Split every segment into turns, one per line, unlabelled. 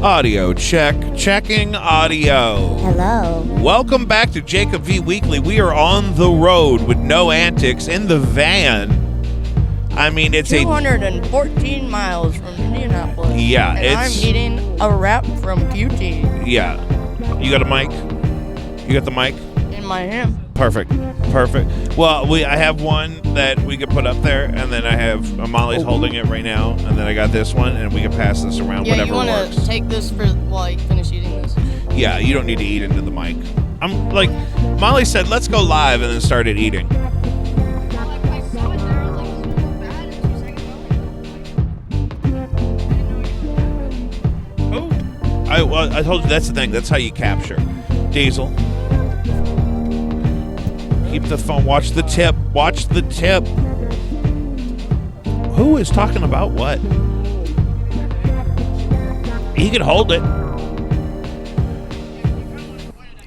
Audio check. Checking audio.
Hello.
Welcome back to Jacob V Weekly. We are on the road with no antics in the van. I mean, it's
214 miles from Indianapolis.
Yeah,
and I'm eating a wrap from QT.
Yeah. You got a mic? You got the mic?
In my hand.
Perfect. Well, I have one that we could put up there, and then I have Molly's holding it right now, and then I got this one, and we can pass this around, whatever works.
Yeah, you want to take this while I finish eating this?
Yeah, you don't need to eat into the mic. I'm like, Molly said, let's go live, and then started eating.
I saw it there. I was like, this is bad. And 2 seconds ago.
I told you that's the thing. That's how you capture. Diesel. Keep the phone. Watch the tip. Watch the tip. Who is talking about what? He can hold it.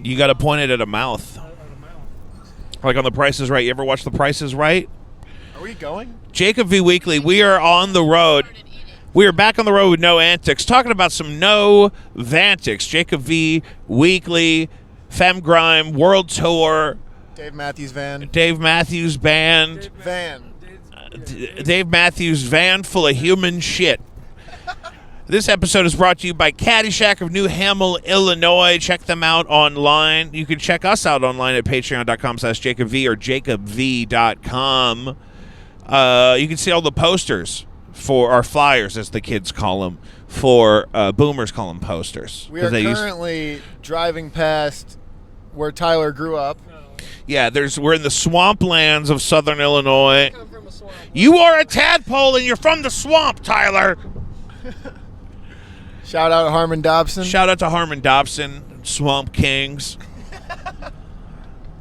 You got to point it at a mouth. Like on The Price is Right. You ever watch The Price is Right?
Are we going?
Jacob V Weekly. We are on the road. We are back on the road with No Antics, talking about some No Vantics. Jacob V Weekly, Femme Grime, World Tour.
Dave Matthews Van.
Dave Matthews Band. Dave Matthews Van full of human shit. This episode is brought to you by Caddyshack of New Hamel, Illinois. Check them out online. You can check us out online at patreon.com/JacobV or jacobv.com. You can see all the posters for our flyers, as the kids call them, for boomers call them posters.
We are currently driving past where Tyler grew up.
Yeah, we're in the swamplands of southern Illinois. You are a tadpole and you're from the swamp, Tyler.
Shout out to Harmon Dobson.
Shout out to Harmon Dobson, Swamp Kings.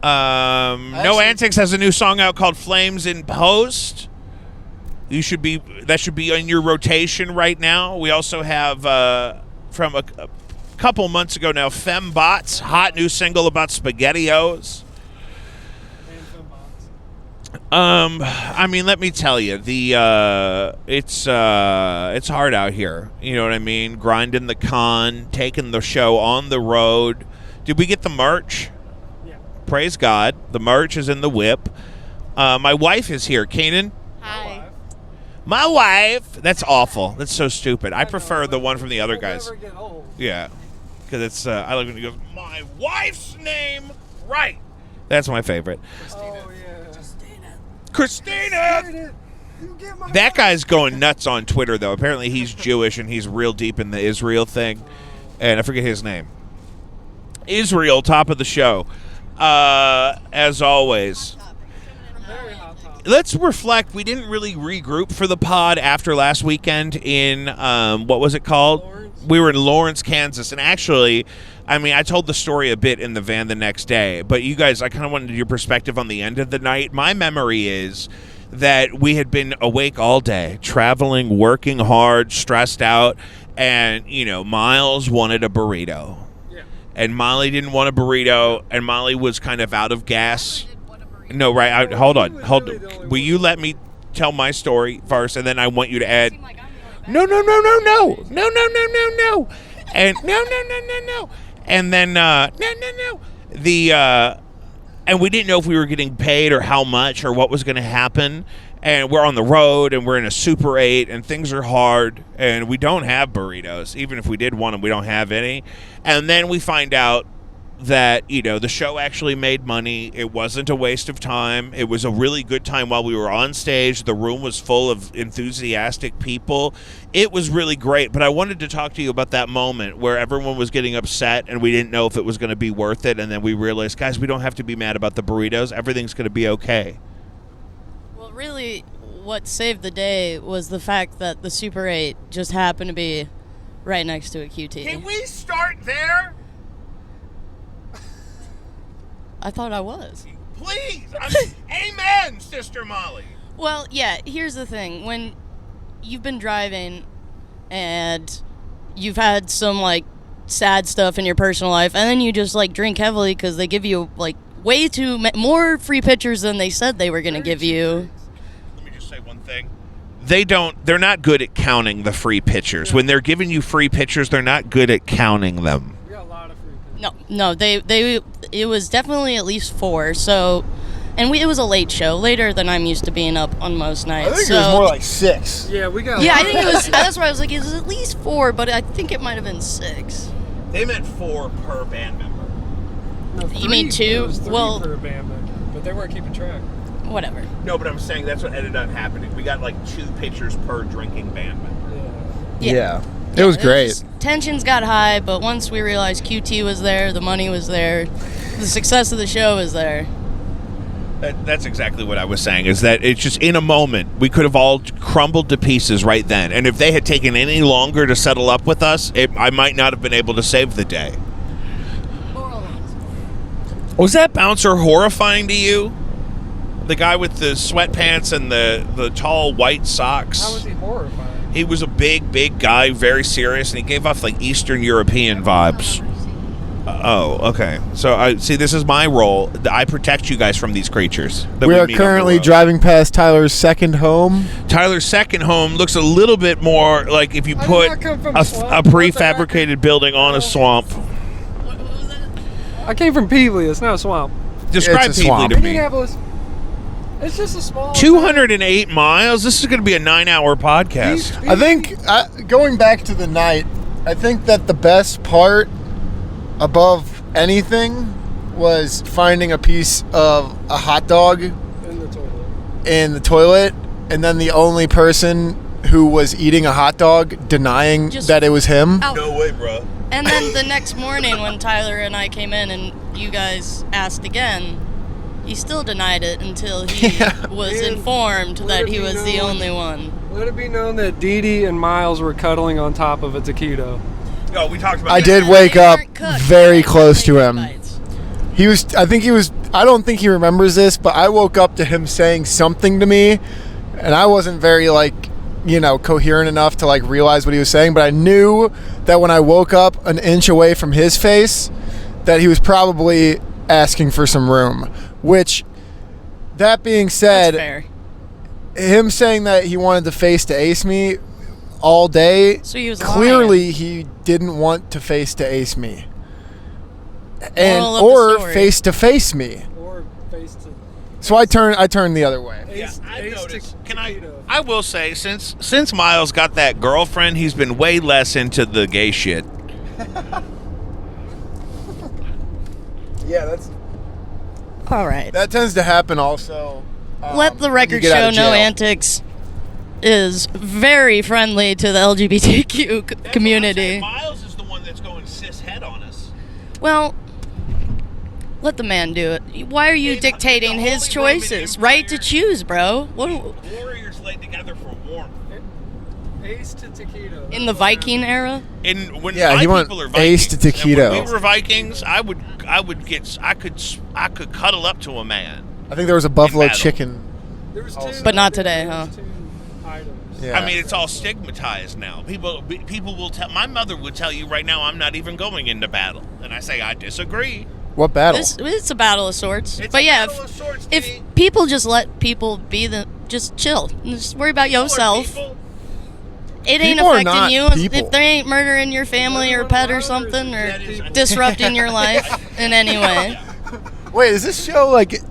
No Antics has a new song out called Flames in Post. That should be in your rotation right now. We also have from a couple months ago now, Fembots, hot new single about SpaghettiOs. I mean, let me tell you, it's hard out here. You know what I mean? Grinding the con, taking the show on the road. Did we get the merch?
Yeah.
Praise God. The merch is in the whip. My wife is here. Kanan?
Hi.
My wife. That's awful. That's so stupid. I prefer the one from the other guys.
Never get old.
Yeah. Because it's, I like when he goes, my wife's name, right. That's my favorite.
Oh, yeah.
Christina! That guy's going nuts on Twitter, though. Apparently he's Jewish and he's real deep in the Israel thing. And I forget his name. Israel, top of the show. As always. Let's reflect. We didn't really regroup for the pod after last weekend in, what was it called?
Lawrence?
We were in Lawrence, Kansas. And actually, I mean, I told the story a bit in the van the next day. But you guys, I kind of wanted your perspective on the end of the night. My memory is that we had been awake all day, traveling, working hard, stressed out. And, Miles wanted a burrito.
Yeah.
And Molly didn't want a burrito. And Molly was kind of out of gas. No, right. Hold on. Will you let me tell my story first, and then I want you to add. No. And no. And then no. And we didn't know if we were getting paid or how much or what was going to happen. And we're on the road, and we're in a Super 8, and things are hard, and we don't have burritos. Even if we did want them, we don't have any. And then we find out that, the show actually made money. It wasn't a waste of time. It was a really good time while we were on stage. The room was full of enthusiastic people. It was really great, but I wanted to talk to you about that moment where everyone was getting upset and we didn't know if it was going to be worth it, and then we realized, guys, we don't have to be mad about the burritos. Everything's going to be okay.
Well, really, what saved the day was the fact that the Super 8 just happened to be right next to a QT.
Can we start there?
I thought I was.
Please. Amen, Sister Molly.
Well, yeah, here's the thing. When you've been driving and you've had some, sad stuff in your personal life, and then you just, drink heavily because they give you, way more free pitchers than they said they were going to give you.
Let me just say one thing. they're not good at counting the free pitchers. When they're giving you free pitchers, they're not good at counting them.
We got a lot of free pitchers.
No, it was definitely at least 4. So, and it was a late show, later than I'm used to being up on most nights.
I think
so,
it was more like 6.
Yeah, we got.
Yeah, I think it was. That's why I was like, it was at least 4, but I think it might have been 6.
They meant 4 per band member.
No,
You mean 2?
It was 3
Well-
per band member, but they weren't keeping track.
Whatever.
No, but I'm saying that's what ended up happening. We got like 2 pitchers per drinking band member.
Yeah. It was great.
Tensions got high, but once we realized QT was there, the money was there, the success of the show was there.
That's exactly what I was saying, is that it's just in a moment, we could have all crumbled to pieces right then. And if they had taken any longer to settle up with us, I might not have been able to save the day. Was that bouncer horrifying to you? The guy with the sweatpants and the tall white socks?
How was he horrifying?
He was a big guy, very serious, and he gave off like Eastern European vibes. Oh, okay. So I see. This is my role. I protect you guys from these creatures. that
We are
meet on the
currently
road.
driving past Tyler's second home.
Tyler's second home looks a little bit more like if you
I did
put
not come from
a
a swamp.
prefabricated building on a swamp.
What was that?
I came from Peevely. It's not a swamp.
Describe
It's a
Peevely
swamp.
to me.
Indianapolis. It's just a small.
208 miles. This is going to be a 9-hour podcast.
I think, going back to the night, I think that the best part above anything was finding a piece of a hot dog
In the toilet.
in the toilet, and then the only person who was eating a hot dog denying
Just
that it was him.
out.
No way, bro.
And then the next morning when Tyler and I came in and you guys asked again, he still denied it until he was
And
informed
let
that
it
he
be
was the
known-
only one.
Let it be known that Dee Dee and Miles were cuddling on top of a taquito.
No, we talked about
I
that.
did
And
wake
they
up
weren't cooked.
very
They
close to
were
him.
bites.
I don't think he remembers this, but I woke up to him saying something to me, and I wasn't very, coherent enough to, realize what he was saying, but I knew that when I woke up an inch away from his face, that he was probably asking for some room, which, that being
That's
said,
fair.
him saying that he wanted to face to ace me all day,
So he was
clearly he didn't want to face to ace me.
Moral of the
Or
story.
face to face me.
Or face to.
So I turned the other way.
Yeah,
Ace,
I
ace
noticed.
to
Can I?
taquito.
I will say, since Miles got that girlfriend, he's been way less into the gay shit.
Yeah, that's
All right.
that tends to happen also.
Let the
when you
record
get out
show
of
No
jail.
Antics is very friendly to the LGBTQ community.
Miles is the one that's going cis head on us.
Well, let the man do it. Why are you
Hey,
dictating
the
his
Holy Roman
choices?
Empire-
Right to choose, bro. What
Warriors lay together for warmth.
Ace to taquito.
in the Viking era?
And when
Yeah,
my
he went
people are
ace
Vikings,
to
and
taquito.
when we were Vikings, I could cuddle up to a man.
I think there was a buffalo
battle.
chicken.
There was
Also-
two.
But not
there
today,
was
huh?
2 items.
Yeah.
I mean, it's all stigmatized now. People will tell. My mother would tell you right now, I'm not even going into battle, and I say I disagree.
What battle?
It's a battle of sorts.
It's
But
a
yeah,
battle of sorts,
if
Dee.
people just let people be just chill. Just worry about yourself.
People-
It ain't
People are not
affecting you
people.
if they ain't murdering your family or pet or something or
That is-
disrupting your life in any way.
Wait, is this show like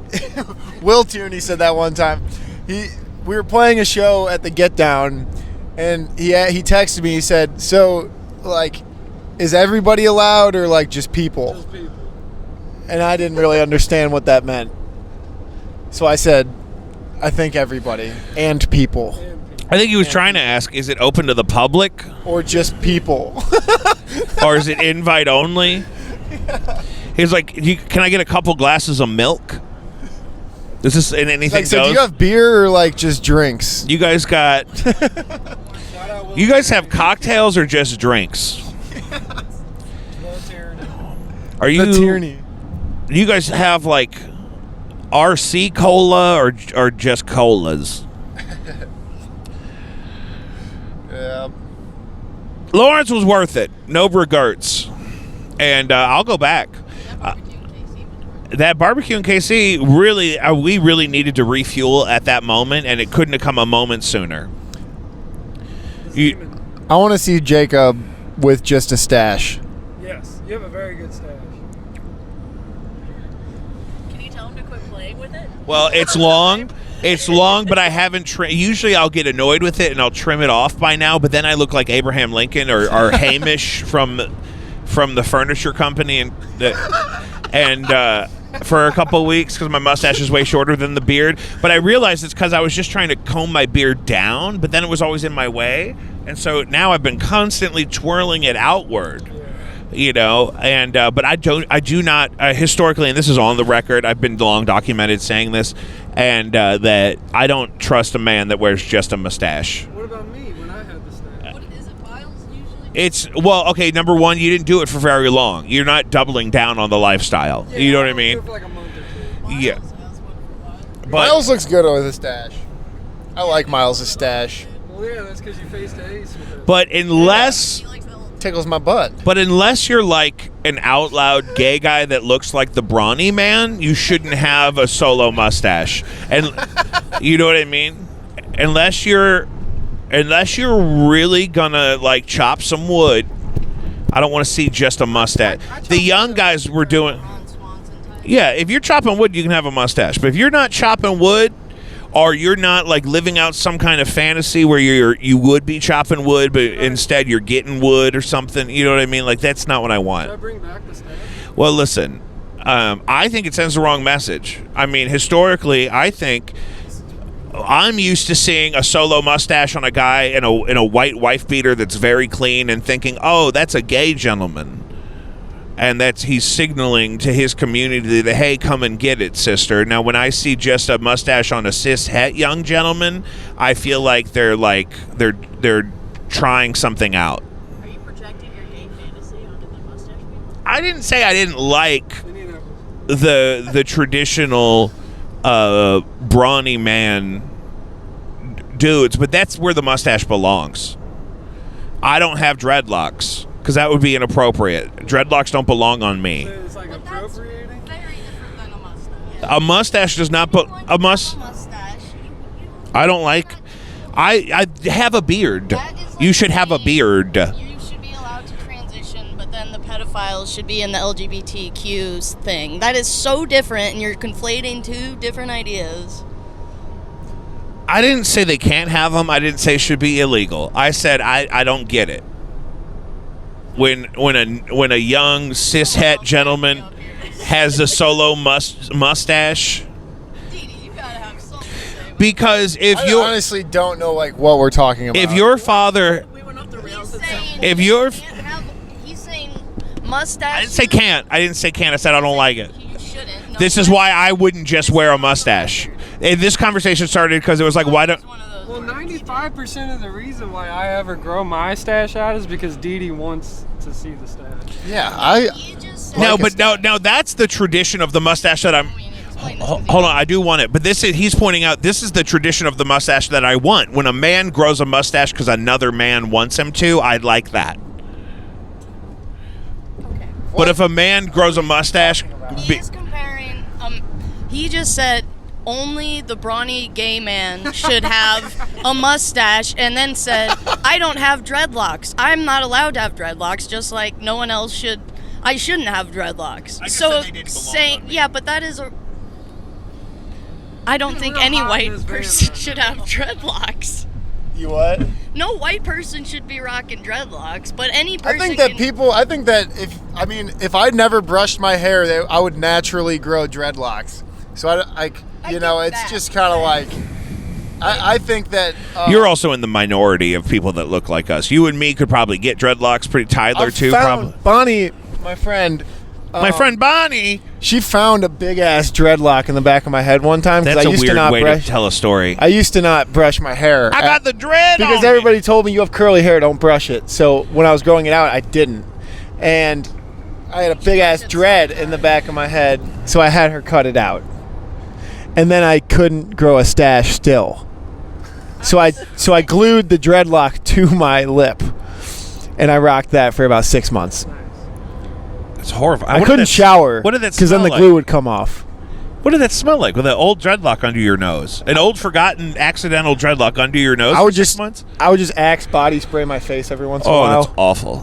Will Tierney said that one time? We were playing a show at the Get Down, and he texted me. He said, "So, is everybody allowed or just people?"
Just people.
And I didn't really understand what that meant. So I said, "I think everybody and people,
And people.
I think he was trying to ask, is it open to the public,
or just people."
or is it invite only? He's like, can I get a couple glasses of milk? Is this and anything
So
goes?
do you have beer or just drinks?
You guys got?
Shout out Will
You guys have
Tierney.
cocktails or just drinks?
Will Tierney.
Are you?
The Tierney.
Do you guys have RC cola or just colas?
Yeah.
Lawrence was worth it. No regrets. And I'll go back. That barbecue in KC, really, we really needed to refuel at that moment, and it couldn't have come a moment sooner.
I want to see Jacob with just a stash.
Yes, you have a very good stash.
Can you tell him to quit playing with it?
Well, it's long. It's long, but I haven't usually I'll get annoyed with it and I'll trim it off by now, but then I look like Abraham Lincoln or Hamish from the furniture company and for a couple of weeks because my mustache is way shorter than the beard. But I realized it's because I was just trying to comb my beard down, but then it was always in my way. And so now I've been constantly twirling it outward. And but I do not historically, and this is on the record, I've been long documented saying this, and that I don't trust a man that wears just a mustache.
What about me when I had the stash?
What is it, Miles, usually?
It's, well, okay, number one, you didn't do it for very long. You're not doubling down on the lifestyle.
Yeah,
you know what I
I'll do
mean?
it for like a month or two.
Yeah.
Miles has one for a while.
But
Miles looks good with a stash. I like Miles' stash.
Well, yeah, that's because you faced Ace with it.
but unless
He likes that little
Tickles my butt.
But unless you're like an out loud gay guy that looks like the brawny man, you shouldn't have a solo mustache. And you know what I mean? Unless you're really gonna like chop some wood, I don't want to see just a mustache. The young guys were doing,
Ron Swanson type.
yeah, if you're chopping wood, you can have a mustache. But if you're not chopping wood, or you're not like living out some kind of fantasy where you would be chopping wood, but instead you're getting wood or something. You know what I mean? Like, that's not what I
Should I
want.
bring back the stash?
Well, listen, I think it sends the wrong message. I mean, historically, I think I'm used to seeing a solo mustache on a guy in a white wife beater that's very clean and thinking, oh, that's a gay gentleman. And he's signaling to his community that, hey, come and get it, sister. Now, when I see just a mustache on a cis-het young gentleman, I feel like they're trying something out.
Are you projecting your gay fantasy onto the mustache people?
I didn't say I didn't like
Indianapolis.
the traditional brawny man dudes, but that's where the mustache belongs. I don't have dreadlocks. Because that would be inappropriate. Dreadlocks don't belong on me.
It's like
But that's
appropriating.
very different than a mustache.
A mustache does not put a
mustache.
I don't like. I have a beard.
That is like
You should have a
saying
beard.
You should be allowed to transition, but then the pedophiles should be in the LGBTQ thing. That is so different, and you're conflating two different ideas.
I didn't say they can't have them. I didn't say it should be illegal. I said I don't get it. When a young cis-het gentleman has a solo mustache,
Didi, you gotta have something to say.
because if
I
you're
honestly don't know like what we're talking about.
if your father,
We went up the rails. He's saying
If you're-
he's saying mustache.
I didn't say can't. I didn't say can't. I said I don't like it.
You shouldn't. No,
This is why I wouldn't just wear a mustache. And this conversation started because it was like, why don't?
It's one of those
Well,
where he's
95% of the reason why I ever grow my stash out is because Didi wants to see the stash.
Yeah,
He just said,
No,
Like a
but no, that's the tradition of the mustache that I'm.
I mean, explain this, 'cause he-
Hold on, I do want it, but he's pointing out this is the tradition of the mustache that I want. When a man grows a mustache because another man wants him to, I like that.
Okay.
But if a man grows a mustache,
He is comparing. He just said only the brawny gay man should have a mustache, and then said, "I don't have dreadlocks. I'm not allowed to have dreadlocks, just like no one else should. I shouldn't have dreadlocks."
I just
So
said they didn't belong
saying,
on me.
yeah, but that is a. I don't think
real
any
hot in
white
this van
person
right
should
now.
have dreadlocks.
You what?
No white person should be rocking dreadlocks, but any
I
person.
think that
can,
I think that if I never brushed my hair, I would naturally grow dreadlocks. So
I
you know,
get
it's
that,
just kind of
but-
like, I think that
you're also in the minority of people that look like us. You and me could probably get dreadlocks. Pretty Tyler
I've
too,
found
probably.
Bonnie, my friend.
My friend Bonnie.
She found a big ass dreadlock in the back of my head one time because
That's
I
a
used to
weird
not
way
brush.
to tell a story.
I used to not brush my hair.
I got the dread
because
on me.
everybody told me you have curly hair, don't brush it. So when I was growing it out, I didn't, and I had a big ass dread in the back of my head, so I had her cut it out, and then I couldn't grow a stash still. So I glued the dreadlock to my lip, and I rocked that for about 6 months.
It's horrible.
I couldn't shower
What did that
because then
smell
the
like?
glue would come off.
What did that smell like with an old dreadlock under your nose? An old, forgotten, accidental dreadlock under your nose
I would
for 6
just
months?
I would just Axe body spray my face every once in a
Oh,
while.
that's awful.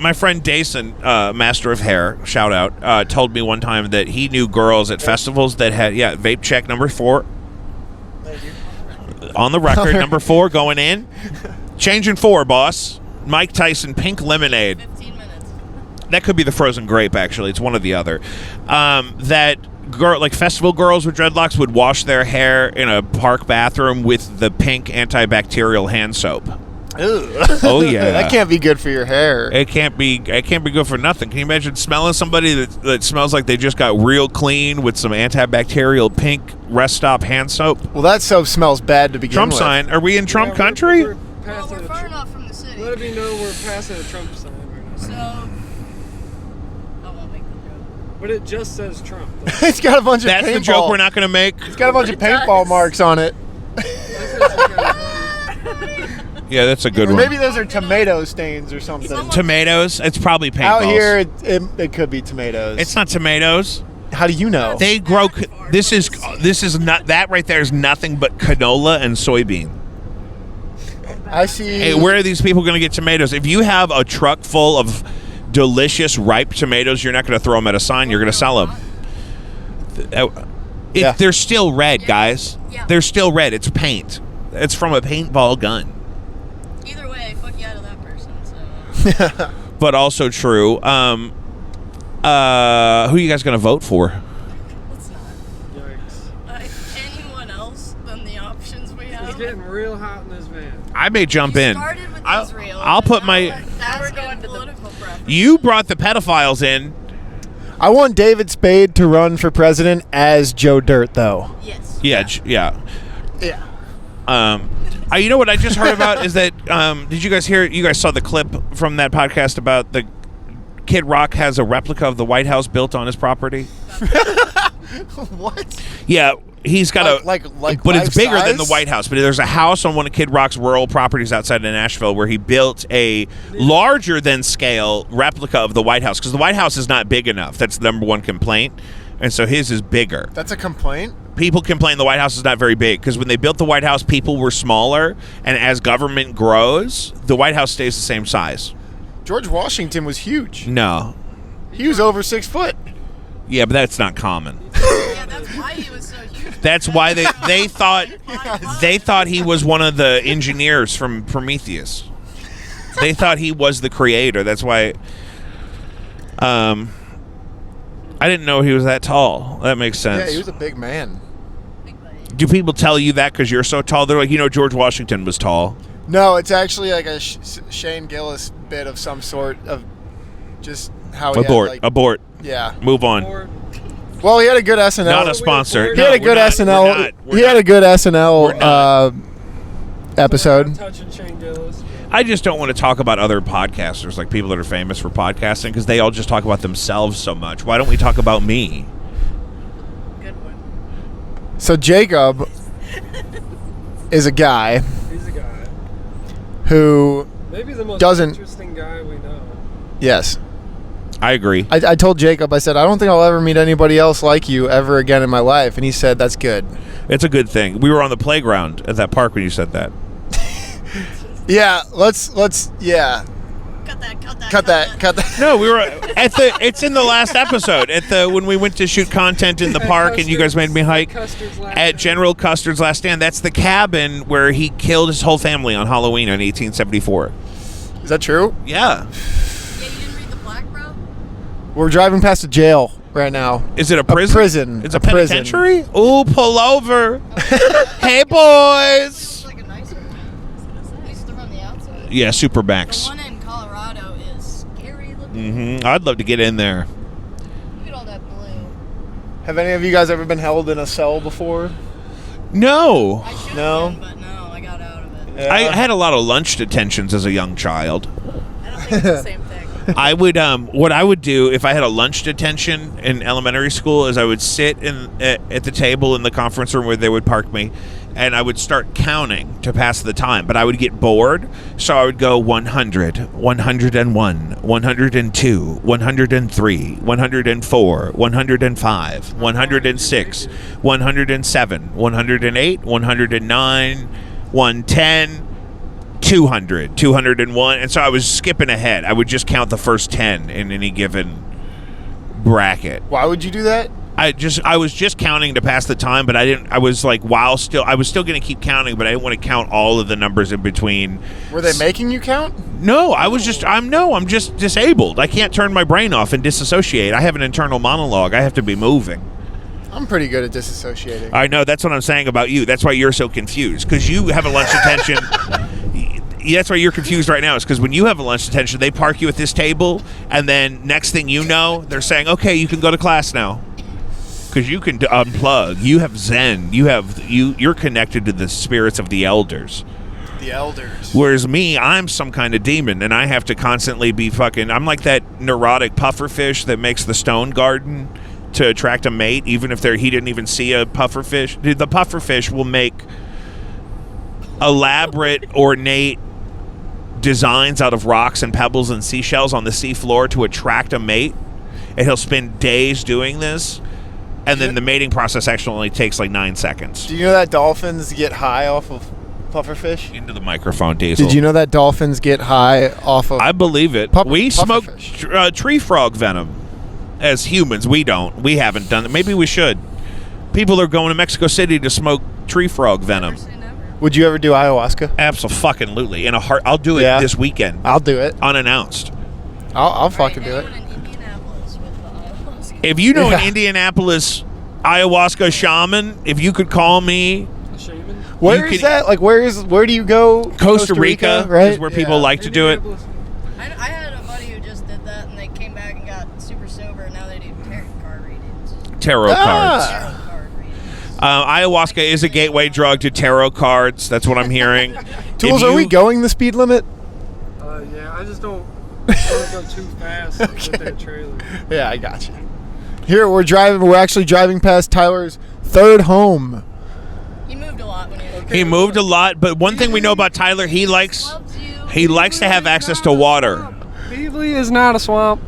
my friend Dason, master of hair, shout out, told me one time that he knew girls at festivals that had, vape check number 4. On the record, number 4 going in. Changing 4, boss. Mike Tyson, pink lemonade.
15 minutes.
That could be the frozen grape, actually. It's one or the other. That girl, like festival girls with dreadlocks, would wash their hair in a park bathroom with the pink antibacterial hand soap. Oh yeah,
That can't be good for your hair.
It can't be good for nothing. Can you imagine smelling somebody that smells like they just got real clean with some antibacterial pink rest stop hand soap?
Well, that soap smells bad to begin
Trump
with.
sign. Are we in Trump
Yeah,
country?
We're
Well,
passing
we're
a
far
Tr-
enough from the city.
Let it be known we're passing a Trump sign right now.
So, I won't make the joke.
But it just says Trump.
It's got a bunch of
That's
paintball.
the joke we're not going to make.
It's got a bunch of
It does.
paintball marks on it.
Yeah, that's a good
Or
one.
maybe those are tomato stains or something.
Someone-
Tomatoes. It's probably paintballs.
Out here, it could be tomatoes.
It's not tomatoes.
How do you know?
They grow. This is not that right there is nothing but canola and soybean.
I see.
Hey, where are these people going to get tomatoes? If you have a truck full of delicious ripe tomatoes, you're not going to throw them at a sign. You're going to sell them.
Yeah.
They're still red, guys.
Yeah.
They're still red. It's paint. It's from a paintball gun.
Either way, fuck you out of that person. So,
But also true. Who are you guys going to vote for?
let's not.
Yikes.
Anyone else than the options we have.
It's getting real hot in this van.
I may jump
We
in.
started with Israel.
I'll put
now
my.
we're going to political preference.
You brought the pedophiles in.
I want David Spade to run for president as Joe Dirt, though.
Yes.
Yeah. Yeah.
Yeah.
You know what I just heard about is that did you guys hear? You guys saw the clip from that podcast about the Kid Rock has a replica of the White House built on his property.
What?
Yeah, he's got
Like
but it's
life
bigger than the
size?
White House. But there's a house on one of Kid Rock's rural properties outside of Nashville where he built a larger than scale replica of the White House because the White House is not big enough. That's the number one complaint, and so his is bigger.
That's a complaint?
People complain the White House is not very big because when they built the White House, people were smaller, and as government grows, the White House stays the same size.
George Washington was huge.
No.
He was over 6 foot.
Yeah, but that's not common.
Yeah, that's why he was so huge.
That's why they thought he was one of the engineers from Prometheus. They thought he was the creator. That's why I didn't know he was that tall. That makes sense.
Yeah, he was a big man.
Do people tell you that because you're so tall? They're like, George Washington was tall.
No, it's actually like a Shane Gillis bit of some sort of just how he
Abort.
had,
Abort.
yeah.
Move on.
Or
Well, he had a good SNL.
Not a sponsor.
He had a
No,
good
we're not.
SNL.
We're
He had
not.
a good
We're
SNL
not.
episode.
touching Shane Gillis.
I just don't want to talk about other podcasters, like people that are famous for podcasting, because they all just talk about themselves so much. Why don't we talk about me?
Good one.
So Jacob is a guy
He's a guy.
who,
Maybe the most
Doesn't-
interesting guy we know.
yes.
I agree.
I told Jacob, I said, I don't think I'll ever meet anybody else like you ever again in my life. And he said, that's good.
It's a good thing. We were on the playground at that park when you said that.
Yeah, yeah. Cut that.
No, we were at the. It's in the last episode when we went to shoot content in the park, and you guys made me hike at General Custer's Last Stand. That's the cabin where he killed his whole family on Halloween in 1874.
Is that true?
Yeah.
Yeah, you didn't read the plaque, bro?
We're driving past a jail right now.
Is it a prison?
prison.
It's a,
A prison.
penitentiary. Ooh, pull over. Hey, boys.
It's like a nicer one. At least they're on the outside.
Yeah, Super
The
Max.
one in Colorado is scary looking.
I'd love to get in there.
Look at all that blue.
Have any of you guys ever been held in a cell before?
No.
I should
No?
have been, but no, I got out of it.
I had a lot of lunch detentions as a young child.
I don't think it's the same thing.
I would what I would do if I had a lunch detention in elementary school is I would sit at the table in the conference room where they would park me, and I would start counting to pass the time, but I would get bored, so I would go 100, 101, 102, 103, 104, 105, 106, 107, 108, 109, 110, 200, 201, and so I was skipping ahead. I would just count the first 10 in any given bracket.
Why would you do that?
I was just counting to pass the time, but I was like, I was still going to keep counting, but I didn't want to count all of the numbers in between.
Were they making you count?
No, I'm just disabled. I can't turn my brain off and disassociate. I have an internal monologue. I have to be moving.
I'm pretty good at disassociating.
I know, that's what I'm saying about you. That's why you're so confused, because you have a lunch detention. That's why you're confused right now, is because when you have a lunch detention, they park you at this table, and then next thing you know, they're saying, okay, you can go to class now. Because you can unplug. You have Zen. You're connected to the spirits of the elders.
The elders.
Whereas me, I'm some kind of demon, and I have to constantly be fucking... I'm like that neurotic pufferfish that makes the stone garden to attract a mate, even if he didn't even see a pufferfish. Dude, the pufferfish will make elaborate, ornate designs out of rocks and pebbles and seashells on the seafloor to attract a mate, and he'll spend days doing this. And then the mating process actually only takes like 9 seconds.
Do you know that dolphins get high off of pufferfish?
Into the microphone, Diesel.
Did you know that dolphins get high off of...
I believe it. We smoke tree frog venom. As humans, we don't. We haven't done it. Maybe we should. People are going to Mexico City to smoke tree frog venom.
Would you ever do ayahuasca?
Absolutely. In a heart. I'll do it this weekend.
I'll do it.
Unannounced.
I'll fucking do it.
If you know an Indianapolis ayahuasca shaman, if you could call me.
A shaman?
Where is that? Like, where do you go?
Costa Rica,
right?
Is where people like to do it.
I had a buddy who just did that, and they came back and got super sober, and now they do tarot card readings.
Tarot cards.
Tarot card readings.
Ayahuasca is a gateway drug to tarot cards. That's what I'm hearing.
Tools, are we going the speed limit?
Yeah, I just don't go too fast with that trailer.
Yeah, I got you. Here we're actually driving past Tyler's third home.
He moved a lot when he was
He moved a lot, but one thing we know about Tyler, he likes to have access to water.
Peevely is not a swamp.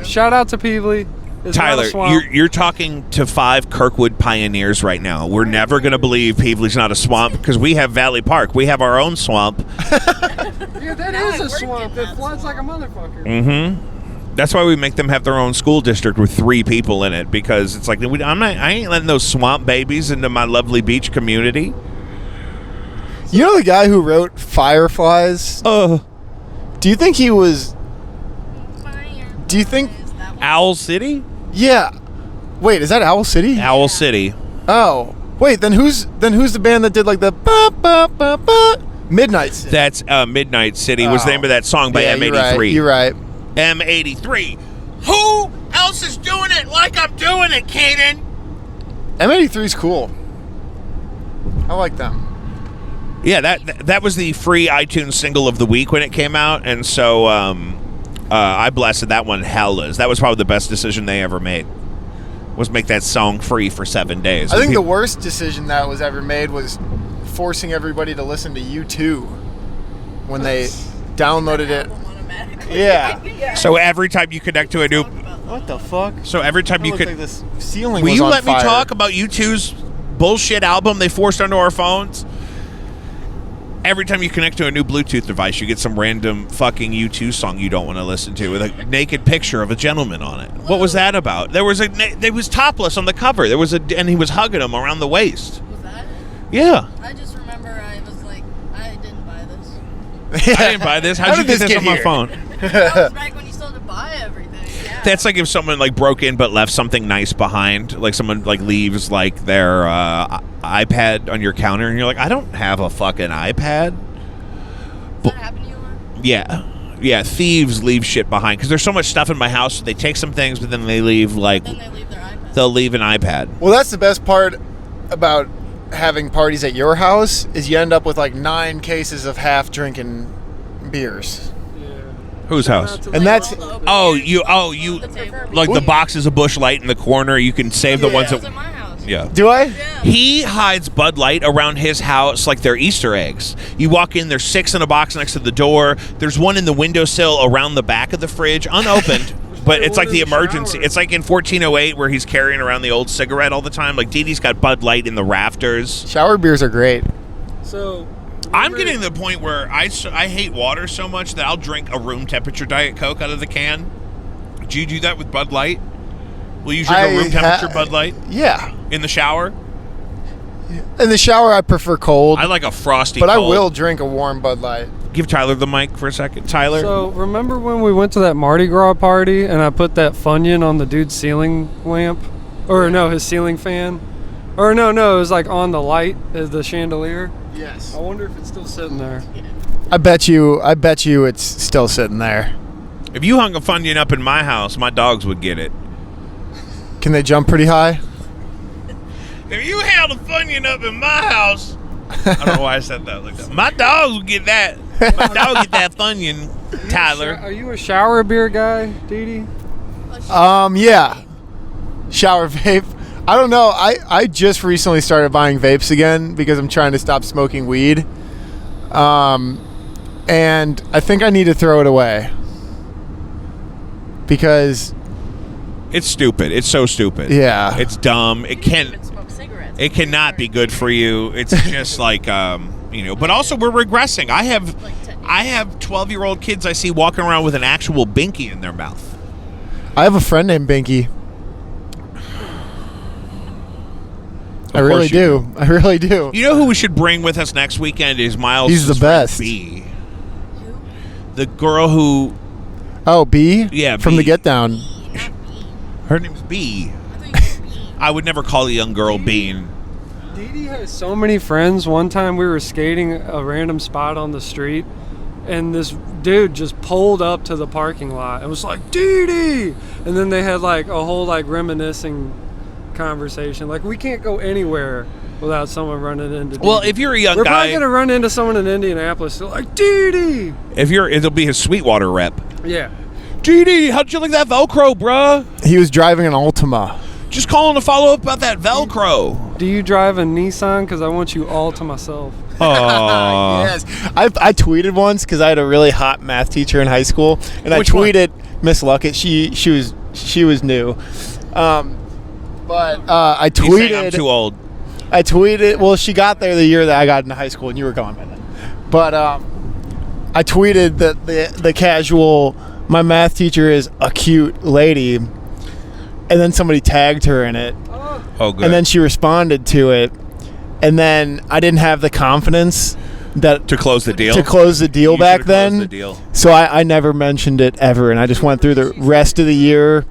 Shout out to Peevely. It's
Tyler,
not a swamp.
you're talking to 5 Kirkwood pioneers right now. We're never going to believe Peevely's not a swamp because we have Valley Park. We have our own swamp.
Yeah, that is a swamp. It floods like a motherfucker.
Mm-hmm. That's why we make them have their own school district with 3 people in it, because it's like I ain't letting those swamp babies into my lovely beach community.
You know the guy who wrote Fireflies?
Do
you think he was... Do you think...
Owl City?
Yeah. Wait, is that Owl City?
Owl City.
Oh. Wait, then who's the band that did like the ba ba ba ba Midnight City?
That's Midnight City was the name of that song by M83.
You're right.
M83. Who else is doing it like I'm doing it, Kaden?
M83's cool. I like them.
Yeah, that was the free iTunes single of the week when it came out, and so I blasted that one hellas. That was probably the best decision they ever made, was make that song free for 7 days.
I think the worst decision that was ever made was forcing everybody to listen to U2 when they downloaded it. Yeah.
So every time you connect to a new...
What the fuck?
So every time you could...
Like this ceiling
Will
was
you
on
let
fire.
me talk about U2's bullshit album they forced onto our phones? Every time you connect to a new Bluetooth device, you get some random fucking U2 song you don't want to listen to with a naked picture of a gentleman on it. What was that about? There was topless on the cover. And he was hugging him around the waist.
Was that it?
Yeah.
I just remember I was like, I didn't buy this.
I didn't buy this. How'd you get this on my phone?
That was back when you still had to buy everything. Yeah.
That's like if someone like broke in but left something nice behind. Like someone like leaves like their iPad on your counter, and you're like, I don't have a fucking iPad.
Does that happen to you a lot?
Yeah. Thieves leave shit behind because there's so much stuff in my house. They take some things, but then they leave like
Then they leave their iPad.
they'll leave an iPad.
Well, that's the best part about having parties at your house is you end up with like 9 cases of half drinking beers.
Whose house?
And that's
you like the boxes of Busch Light in the corner. You can save the ones
That was
that.
at my house.
Yeah.
Do I?
He hides Bud Light around his house like they're Easter eggs. You walk in, there's 6 in a box next to the door. There's one in the windowsill around the back of the fridge, unopened. But it's like the emergency. It's like in 1408 where he's carrying around the old cigarette all the time. Like Dee Dee's got Bud Light in the rafters.
Shower beers are great.
So
I'm getting to the point where I hate water so much that I'll drink a room temperature Diet Coke out of the can. Do you do that with Bud Light? Will you drink a room temperature Bud Light?
Yeah.
In the shower?
In the shower, I prefer cold.
I like a frosty
but
cold.
I will drink a warm Bud Light.
Give Tyler the mic for a second. Tyler?
So, remember when we went to that Mardi Gras party and I put that Funyun on the dude's ceiling lamp? Or no, his ceiling fan? Or no, it was like on the light, the chandelier.
Yes.
I wonder if it's still sitting there.
I bet you it's still sitting there.
If you hung a Funyun up in my house, my dogs would get it.
Can they jump pretty high?
If you held a Funyun up in my house, I don't know why I said that like that. My dogs would get that. My dog get that Funyun, Tyler.
Are you a shower beer guy, Dee Dee?
Yeah. Shower vape. I don't know. I just recently started buying vapes again because I'm trying to stop smoking weed. And I think I need to throw it away. Because
It's stupid. It's so stupid.
Yeah.
It's dumb. It can't.
Even smoke cigarettes.
It cannot be good for you. It's just like but also we're regressing. I have 12-year-old kids I see walking around with an actual binky in their mouth.
I have a friend named Binky. I
course
really
you
do. I really do.
You know who we should bring with us next weekend is Miles.
He's the best.
B. The girl who.
Oh, B?
Yeah,
From
B.
the Get Down.
Her name's B. I would never call a young girl Bean.
Dee Dee has so many friends. One time we were skating a random spot on the street, and this dude just pulled up to the parking lot and was like, Dee Dee! And then they had like a whole like reminiscing conversation. Like, we can't go anywhere without someone running into Dee
Well,
Dee.
if you're a young
We're
guy,
probably gonna run into someone in Indianapolis. They're like, Dee Dee!
it'll be his Sweetwater rep.
Yeah.
Dee Dee, how'd you like that Velcro, bruh?
He was driving an Altima.
Just calling to follow up about that Velcro.
Do you drive a Nissan? Because I want you all to myself.
Oh,
Yes. I tweeted once because I had a really hot math teacher in high school, and
Which
I tweeted Miss Luckett. She was new, but I
He's saying I'm
tweeted.
too old.
I tweeted. Well, she got there the year that I got into high school, and you were gone by then. But I tweeted that the casual. My math teacher is a cute lady, and then somebody tagged her in it.
Oh, good.
And then she responded to it, and then I didn't have the confidence that
to close the deal.
to close the deal
You
back
should've closed
then.
the deal.
So I never mentioned it ever, and I just went through the rest of the year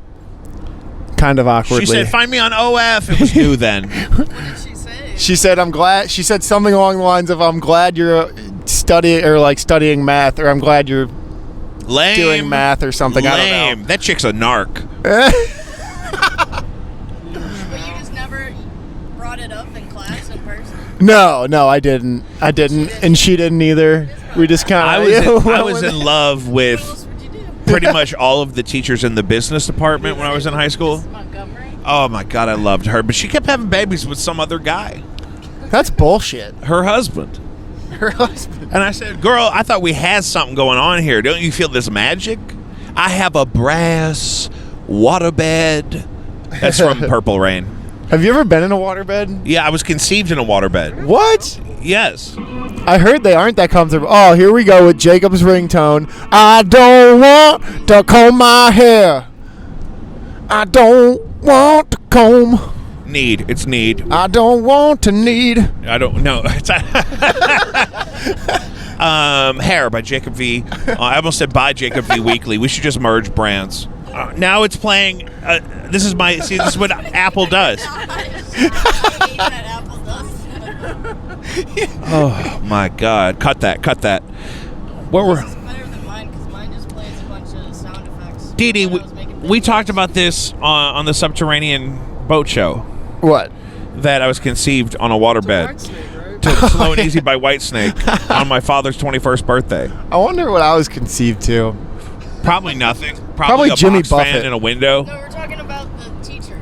kind of awkwardly.
She said, "Find me on OF." It was new then.
What did she say?
She said, "I'm glad." She said something along the lines of, "I'm glad you're studying math," or "I'm glad you're
Lame.
doing math," or something.
Lame.
I don't know.
That chick's a narc.
But you just never brought it up in class in person?
No, I didn't, and she didn't either. We just kind of.
I was in love
What
with
else would you do?
pretty much all of the teachers in the business department when I was in high school.
Montgomery?
Oh my God, I loved her, but she kept having babies with some other guy,
That's bullshit.
her husband.
Her husband.
And I said, "Girl, I thought we had something going on here. Don't you feel this magic? I have a brass waterbed." That's from Purple Rain.
Have you ever been in a waterbed?
Yeah, I was conceived in a waterbed.
What?
Yes.
I heard they aren't that comfortable. Oh, here we go with Jacob's ringtone. I don't want to comb my hair. I don't want to comb.
It's need.
I don't want to need.
I don't know. It's Hair by Jacob V. I almost said by Jacob V Weekly. We should just merge brands. Now it's playing. This is what Apple does. Oh my God! Cut that. What were?
It's better than mine because mine just plays a bunch of sound effects.
Dee Dee,
when I was making
we
videos.
talked about this on the Subterranean boat show.
What?
That I was conceived on a waterbed.
Right?
To Slow and Easy by Whitesnake on my father's 21st birthday.
I wonder what I was conceived to.
Probably nothing.
Probably
a
Jimmy
box fan
Buffett.
in a window.
No, we're talking about the teacher.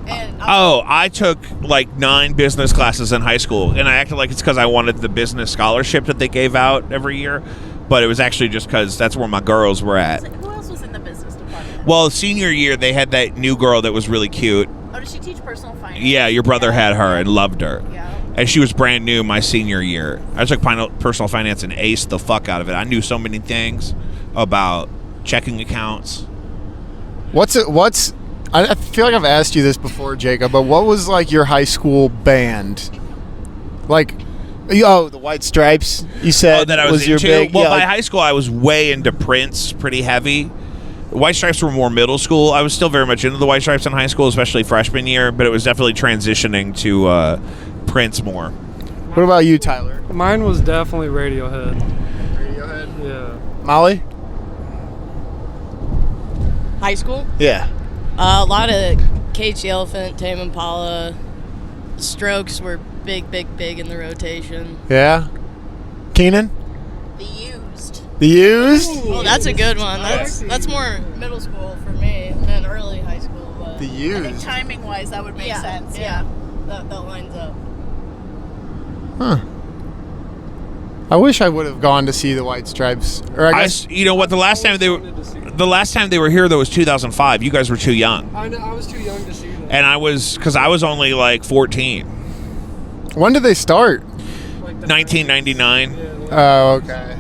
And
Oh, I took like 9 business classes in high school, and I acted like it's because I wanted the business scholarship that they gave out every year, but it was actually just because that's where my girls were at.
Who else was in the business department?
Well, senior year, they had that new girl that was really cute.
Oh, did she teach personal finance?
Yeah, your brother had her and loved her.
Yeah.
And she was brand new my senior year. I took personal finance and aced the fuck out of it. I knew so many things about checking accounts.
I feel like I've asked you this before, Jacob, but what was like your high school band? Like, the White Stripes, you said
that I was
your
into.
big.
Well, by high school, I was way into Prince, pretty heavy. White Stripes were more middle school. I was still very much into the White Stripes in high school, especially freshman year, but it was definitely transitioning to Prince more.
What about you, Tyler?
Mine was definitely Radiohead.
Radiohead?
Yeah.
Molly?
High school?
Yeah.
A lot of Cage the Elephant, Tame Impala. Strokes were big in the rotation.
Yeah? Keenan?
The Used.
The Used?
Oh, that's a good one. That's more middle school for me than early high school. But
The
I think
Used.
timing-wise, that would make sense.
Yeah. That lines up.
Huh. I wish I would have gone to see the White Stripes. Or I guess
You know what? The last time they were here, though, was 2005. You guys were too young.
I know, I was too young to see that.
And because I was only like 14.
when did they start?
Like the
1999.
90s. Yeah, like-
Oh, okay.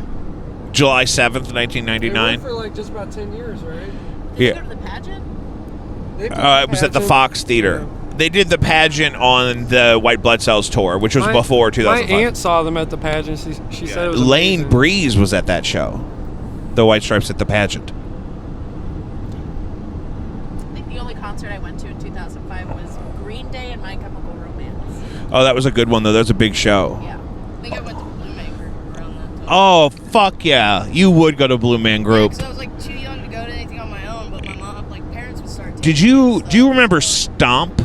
July 7th,
They
1999.
went for like just about 10 years, right?
Did you
Yeah.
go to the pageant?
They did
It was at the
pageant.
Fox Theater. They did the pageant on the White Blood Cells tour, which was before 2005.
My aunt saw them at the pageant. She said it was
Lane
amazing.
Breeze was at that show. The White Stripes at the pageant.
I think the only concert I went to in 2005 was Green Day and My Chemical Romance.
Oh, that was a good one, though. That was a big show.
Yeah.
I think I went to Blue Man Group around that time.
Oh, fuck yeah. You would go to Blue Man Group.
Because I was like too young to go to anything on my own, but my mom, like parents would start.
Do you remember Stomp?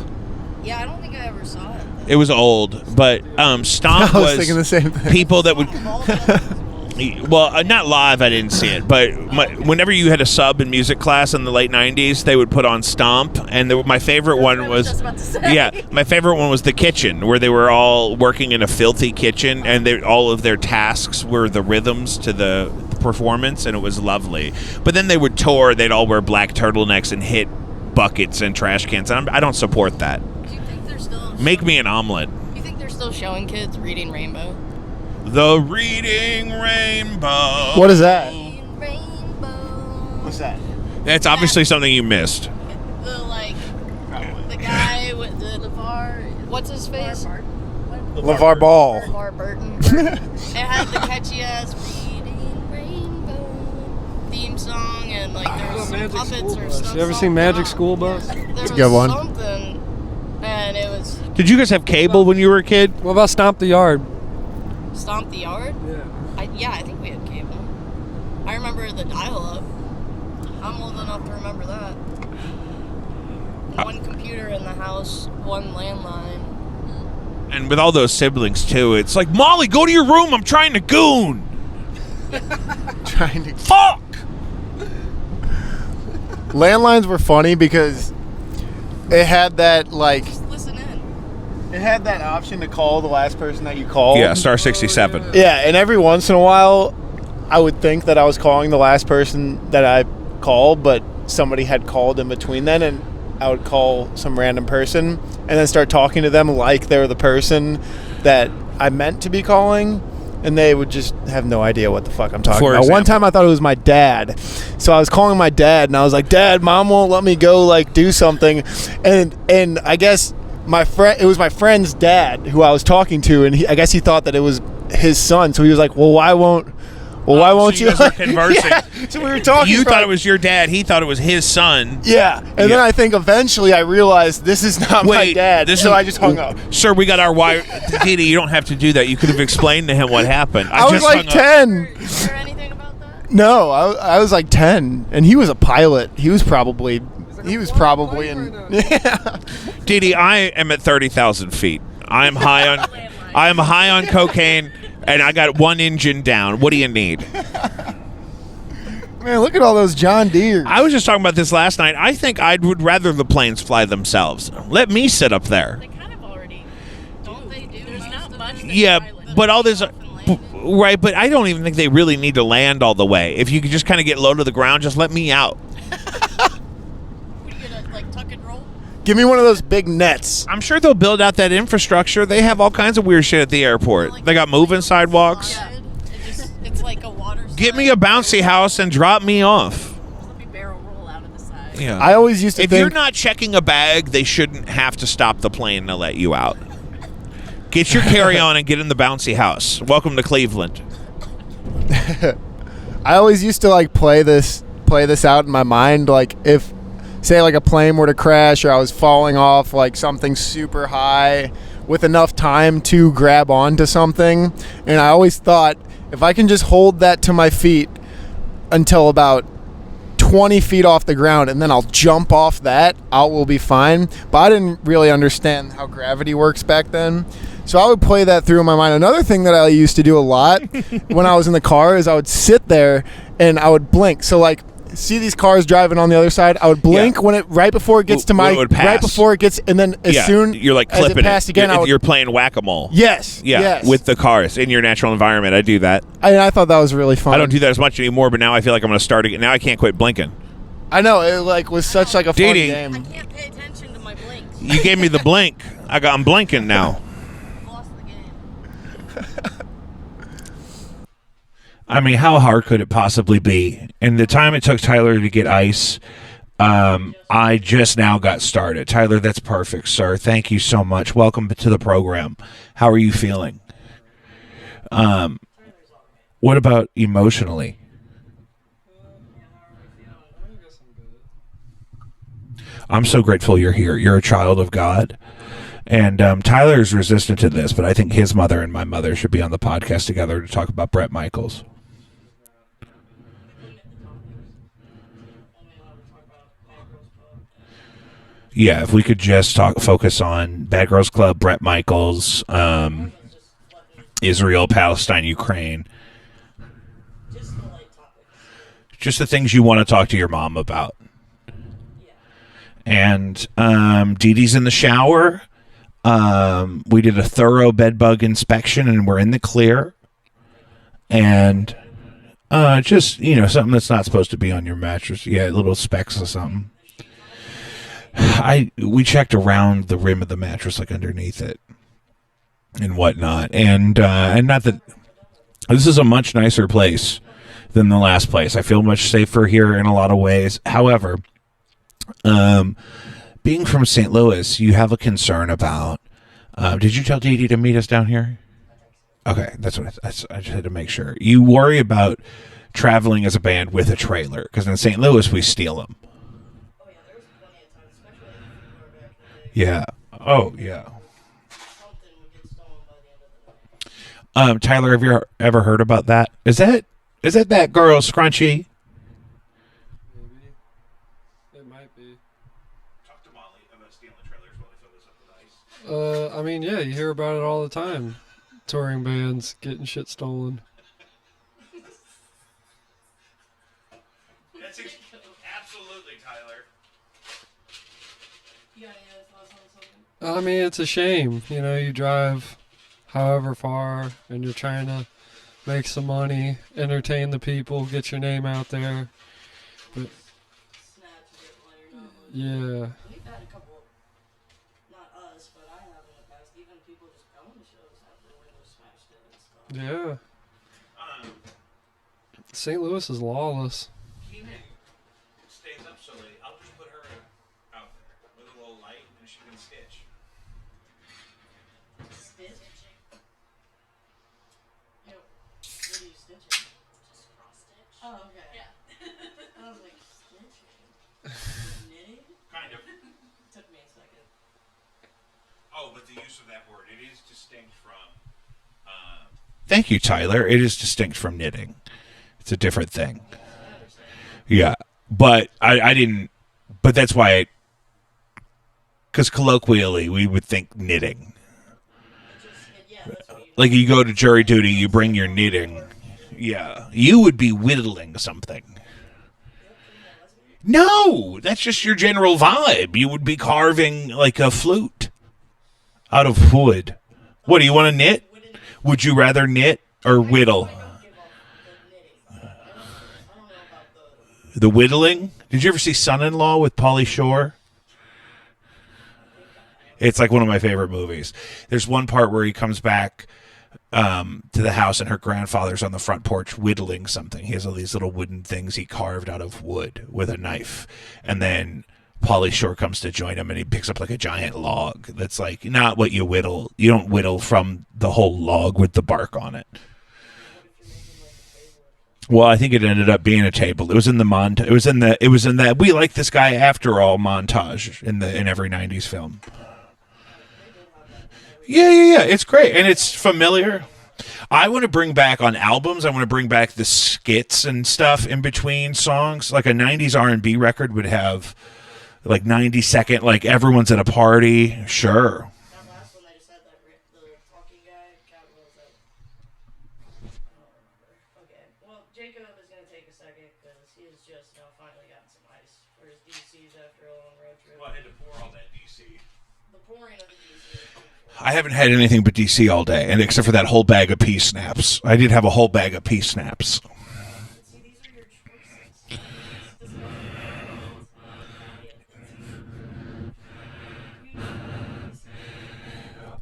Yeah, I don't think I ever saw it.
It was old, but Stomp
I was thinking the same thing.
people that would. Well, not live. I didn't see it, but whenever you had a sub in music class in the late '90s, they would put on Stomp, and my favorite one
what I was
was
just about to say.
yeah, my favorite one was the kitchen, where they were all working in a filthy kitchen, and all of their tasks were the rhythms to the performance, and it was lovely. But then they would tour; they'd all wear black turtlenecks and hit buckets and trash cans. And I don't support that.
Do you think they're still?
Make me an omelet.
Do you think they're still showing kids reading Rainbow?
The Reading Rainbow.
What is that?
Rainbow.
What's that?
That's obviously something you missed.
The guy with the LeVar. What's his face?
LeVar Ball.
LeVar Burton. It had the catchy ass Reading Rainbow theme song, and like there was some
Magic
puppets
School
or
Bus.
stuff.
You ever seen Magic School Bus?
It's
a good one.
Something, and it was
Did you guys have cable when you were a kid?
What about Stomp the Yard?
Stomp the Yard.
Yeah.
I think we had cable. I remember the dial-up. I'm old enough to remember that. One computer in the house, one landline.
And with all those siblings too, it's like, Molly, go to your room. I'm trying to goon.
Trying to.
Fuck.
Landlines were funny because it had that like.
Just listen in.
It had that option to call the last person that you called.
Yeah, star 67.
Yeah, and every once in a while, I would think that I was calling the last person that I called, but somebody had called in between then, and I would call some random person and then start talking to them like they're the person that I meant to be calling, and they would just have no idea what the fuck I'm talking about. One time I thought it was my dad, so I was calling my dad, and I was like, "Dad, Mom won't let me go like do something," and I guess it was my friend's dad who I was talking to, and I guess he thought that it was his son, so he was like, why won't
so
you
guys were conversing.
Yeah, so we were talking.
You thought it was your dad. He thought it was his son.
Yeah, and then I think eventually I realized this is not my dad, so I just hung up.
Sir, we got our wire. Didi, you don't have to do that. You could have explained to him what happened.
I was
just
like
hung up.
10.
Is there anything about that?
No, I was like 10, and he was a pilot. He was probably in. Yeah.
Didi, I am at 30,000 feet. I am high on cocaine, and I got one engine down. What do you need?
Man, look at all those John Deeres.
I was just talking about this last night. I think I would rather the planes fly themselves. Let me sit up there.
They kind of already, don't they do? There's not much.
Yeah, but all this... Right, but I don't even think they really need to land all the way. If you could just kind of get low to the ground, just let me out.
What are you gonna like tuck and roll?
Give me one of those big nets.
I'm sure they'll build out that infrastructure. They have all kinds of weird shit at the airport. They got moving sidewalks.
Yeah, it's like a water.
Get me a bouncy house and drop me off.
Let me barrel roll out of the side.
Yeah.
I always used to
If
think...
you're not checking a bag, they shouldn't have to stop the plane to let you out. Get your carry-on and get in the bouncy house. Welcome to Cleveland.
I always used to like play this out in my mind, like if say like a plane were to crash or I was falling off like something super high with enough time to grab onto something, and I always thought if I can just hold that to my feet until about 20 feet off the ground and then I'll jump off that, I will be fine. But I didn't really understand how gravity works back then. So I would play that through in my mind. Another thing that I used to do a lot when I was in the car is I would sit there and I would blink. So like, see these cars driving on the other side? I would blink when it right before it gets to my right before it gets, and then as soon
you're like
as
clipping
it passed again,
you're playing whack-a-mole.
Yes.
Yeah,
yes.
with the cars in your natural environment. I do that.
I thought that was really fun.
I don't do that as much anymore, but now I feel like I'm going to start again. Now I can't quit blinking.
I know it like was such like a fun
Dee Dee.
game.
I can't pay attention to my blinks.
You gave me the blink. I'm blinking now.
I've lost the game.
I mean, how hard could it possibly be? And the time it took Tyler to get ice, I just now got started. Tyler, that's perfect, sir. Thank you so much. Welcome to the program. How are you feeling? What about emotionally? I'm so grateful you're here. You're a child of God. And Tyler is resistant to this, but I think his mother and my mother should be on the podcast together to talk about Bret Michaels. Yeah, if we could just focus on Bad Girls Club, Bret Michaels, Israel, Palestine, Ukraine. Just the things you want to talk to your mom about. And Dee Dee's in the shower. We did a thorough bed bug inspection, and we're in the clear. And just, something that's not supposed to be on your mattress. Yeah, little specks or something. We checked around the rim of the mattress, like underneath it and whatnot. And not that this is a much nicer place than the last place. I feel much safer here in a lot of ways. However, being from St. Louis, you have a concern about. Did you tell Dee Dee to meet us down here? Okay, that's what I just had to make sure. You worry about traveling as a band with a trailer because in St. Louis we steal them. Yeah. Oh, yeah. Tyler, have you ever heard about that? Is that girl Scrunchy?
Maybe. It might be.
Talk to Molly about stealing trailers while they fill this up with ice.
I mean, yeah, you hear about it all the time. Touring bands getting shit stolen.
That's absolutely, Tyler.
I mean, it's a shame. You drive however far and you're trying to make some money, entertain the people, get your name out there. But yeah.
We've had a couple, not us, but I have in the past, even people just going to shows have their windows smashed in and stuff.
Yeah. St. Louis is lawless.
Keenan stays up so late. I'll just put her out there with a little light and she can stitch.
Stitch? Yo, what are you stitching? Just cross stitch. Oh, okay. Yeah. I was like, stitching? Knitting?
Kind of.
Took me a second.
Oh, but the use of that word, it is distinct from... Thank you, Tyler. It is distinct from knitting. It's a different thing. Yeah, but I didn't... But that's why... Because colloquially, we would think knitting. Like you go to jury duty, you bring your knitting. Yeah, you would be whittling something. No, that's just your general vibe. You would be carving like a flute out of wood. What, do you want to knit? Would you rather knit or whittle? The whittling? Did you ever see Son-in-Law with Pauly Shore? It's like one of my favorite movies. There's one part where he comes back to the house and her grandfather's on the front porch whittling something. He has all these little wooden things he carved out of wood with a knife. And then Pauly Shore comes to join him and he picks up like a giant log that's like not what you whittle. You don't whittle from the whole log with the bark on it. Well, I think it ended up being a table. It was in the it was in that "We Like This Guy After All" montage in every 90s film. Yeah. It's great and it's familiar. I want to bring back on albums. I want to bring back the skits and stuff in between songs. Like a 90s R&B record would have like 90-second, like everyone's at a party. Sure. I haven't had anything but DC all day, and except for that whole bag of pea snaps. I did have a whole bag of pea snaps.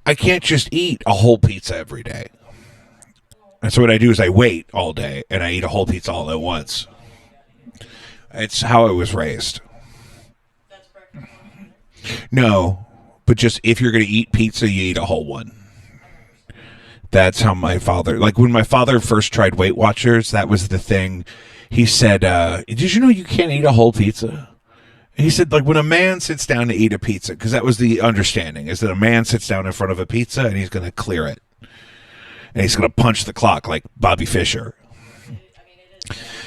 I can't just eat a whole pizza every day. And so what I do is I wait all day, and I eat a whole pizza all at once. It's how I was raised. No. But just if you're going to eat pizza, you eat a whole one. That's how my father... Like, when my father first tried Weight Watchers, that was the thing. He said, did you know you can't eat a whole pizza? He said, like, when a man sits down to eat a pizza, because that was the understanding, is that a man sits down in front of a pizza and he's going to clear it. And he's going to punch the clock like Bobby Fischer.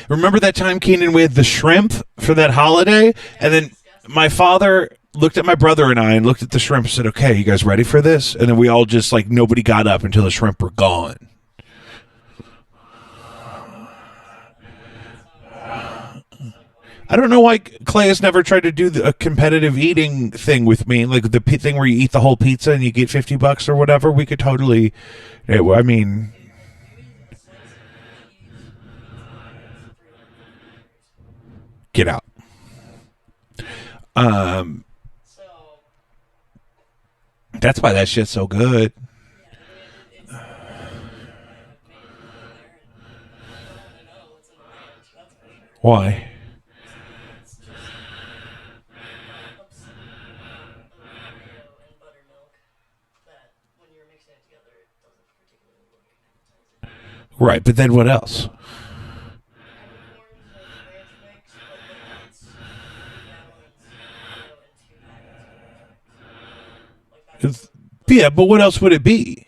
Remember that time, Keenan, we had the shrimp for that holiday? And then my father looked at my brother and I and looked at the shrimp and said, okay, you guys ready for this? And then we all just, like, nobody got up until the shrimp were gone. I don't know why Clay has never tried to do a competitive eating thing with me, like the thing where you eat the whole pizza and you get $50 or whatever. We could totally, I mean... Get out. That's why that shit's so good. Why? Right, but then what else? Yeah, but what else would it be?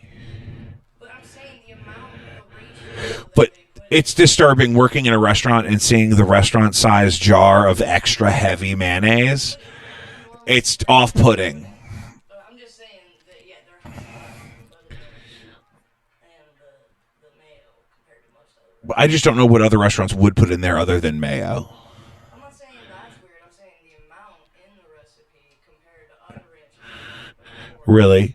But it's disturbing working in a restaurant and seeing the restaurant-sized jar of extra heavy mayonnaise. It's off-putting. I'm just saying that, yeah, they're and the mayo compared to most other. I just don't know what other restaurants would put in there other than mayo. I'm not saying that's weird. I'm saying the amount in the recipe compared to other ranches. Really?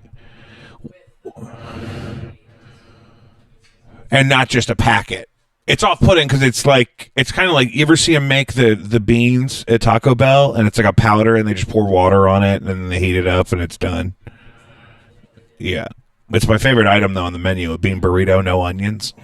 And not just a packet. It's off-putting because it's kind of like, you ever see them make the beans at Taco Bell and it's like a powder and they just pour water on it and then they heat it up and it's done? Yeah. It's my favorite item though on the menu, a bean burrito, no onions.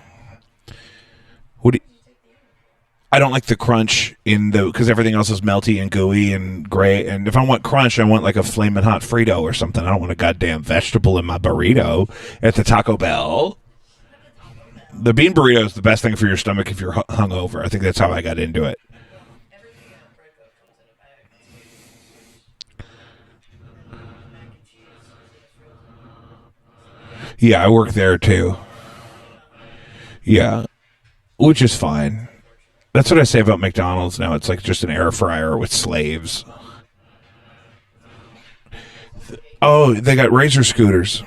I don't like the crunch because everything else is melty and gooey and gray. And if I want crunch, I want like a flaming hot Frito or something. I don't want a goddamn vegetable in my burrito at the Taco Bell. The bean burrito is the best thing for your stomach if you're hungover. I think that's how I got into it. Yeah, I work there too. Yeah, which is fine. That's what I say about McDonald's now. It's like just an air fryer with slaves. Oh, they got Razor scooters.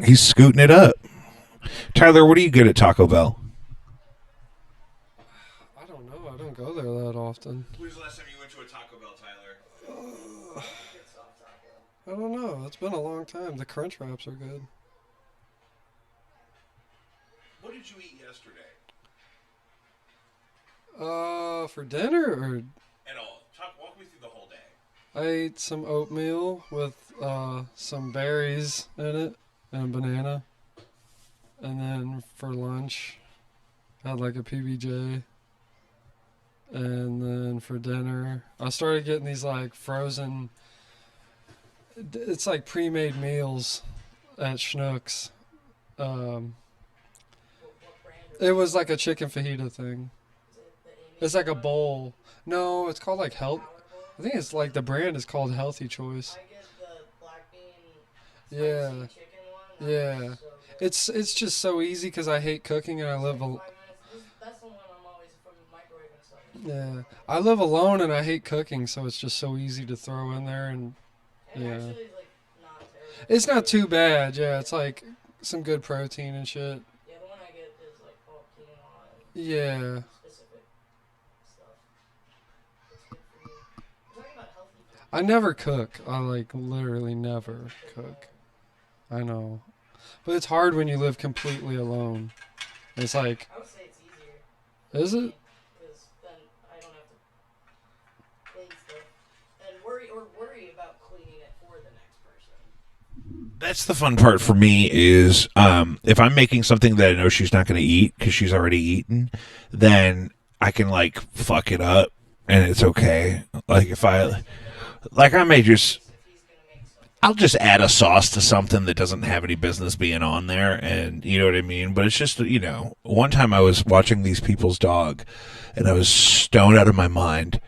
He's scooting it up. Tyler, what are you good at Taco Bell?
don't know. I don't go there that often.
When was the last time you went to a Taco Bell, Tyler?
I don't know. It's been a long time. The Crunch Wraps are good.
What did you eat yesterday?
For dinner or?
At all. Walk me through the whole day.
I ate some oatmeal with some berries in it and a banana. And then for lunch, I had like a PBJ. And then for dinner, I started getting these like frozen, it's like pre-made meals at Schnucks. It was like a chicken fajita thing. It's like a bowl. No, it's called like health. I think it's like the brand is called Healthy Choice.
I get the black bean
Yeah,
chicken one.
yeah. It's just so easy because I hate cooking and I live.
That's the one I'm always from microwaving stuff.
Yeah, I live alone and I hate cooking, so it's just so easy to throw in there and
And
yeah.
actually, like, not terrible.
It's not too bad. Yeah, it's like some good protein and shit.
Yeah, the one I get is like all quinoa and
Yeah.
specific stuff. It's good for you. We're talking about healthy food.
I never cook. I like literally never cook. I know. But it's hard when you live completely alone. It's like,
I would say it's easier.
is it?
Because then I don't have to clean stuff and worry about cleaning it for the next person.
That's the fun part for me is if I'm making something that I know she's not going to eat because she's already eaten, then I can like fuck it up and it's okay. Like if I may just, I'll just add a sauce to something that doesn't have any business being on there, and you know what I mean? But it's just, one time I was watching these people's dog, and I was stoned out of my mind,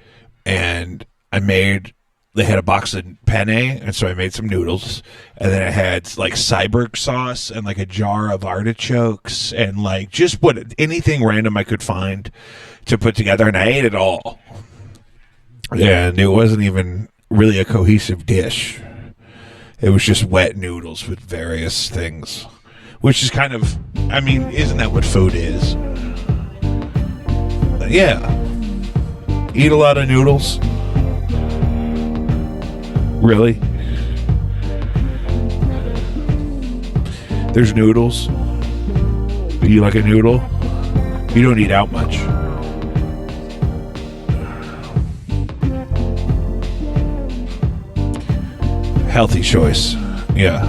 and they had a box of penne, and so I made some noodles, and then I had, like, cyberg sauce and, like, a jar of artichokes, and, like, just anything random I could find to put together, and I ate it all. And it wasn't even really a cohesive dish. It was just wet noodles with various things, which is kind of, isn't that what food is? Yeah. Eat a lot of noodles. Really? There's noodles. You like a noodle? You don't eat out much. Healthy choice. Yeah.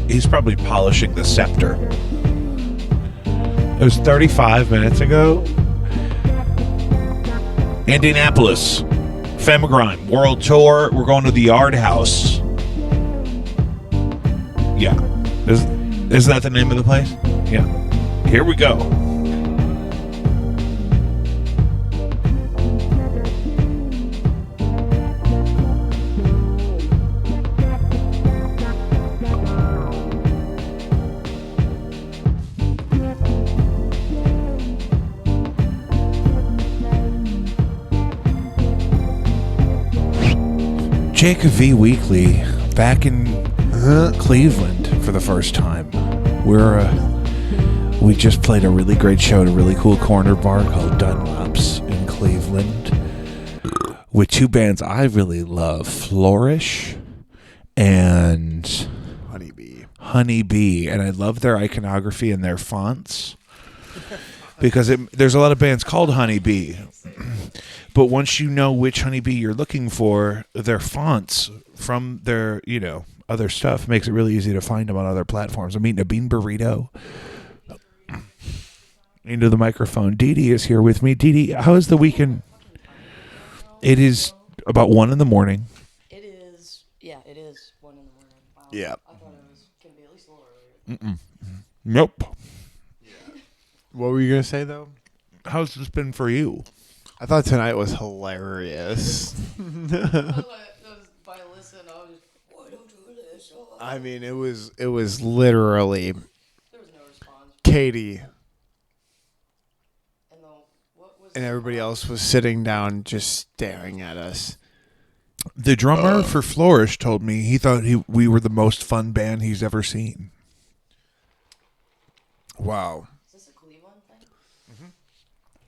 He's probably polishing the scepter. It was 35 minutes ago. Indianapolis. Femigrime. World Tour. We're going to the Yard House. Yeah. Isn't that the name of the place? Yeah. Here we go. Jacob V Weekly back in Cleveland for the first time. We just played a really great show at a really cool corner bar called Dunlop's in Cleveland with two bands I really love, Flourish and Honeybee, and I love their iconography and their fonts because there's a lot of bands called Honeybee. But once you know which honeybee you're looking for, their fonts from their, other stuff makes it really easy to find them on other platforms. I'm eating a bean burrito. Into the microphone. Dee Dee is here with me. Dee Dee, how is the weekend? It is about 1 a.m.
It is 1 a.m. Wow.
Yeah.
I thought it was going to be at least a little earlier.
Nope.
Yeah. What were you going to say, though?
How's this been for you?
I thought tonight was hilarious.
By listen, I was, why don't you listen?
It was literally
There was no response.
Katie
And
and everybody else was sitting down just staring at us.
The drummer for Flourish told me he thought we were the most fun band he's ever seen.
Wow.
Is this a Cleveland thing?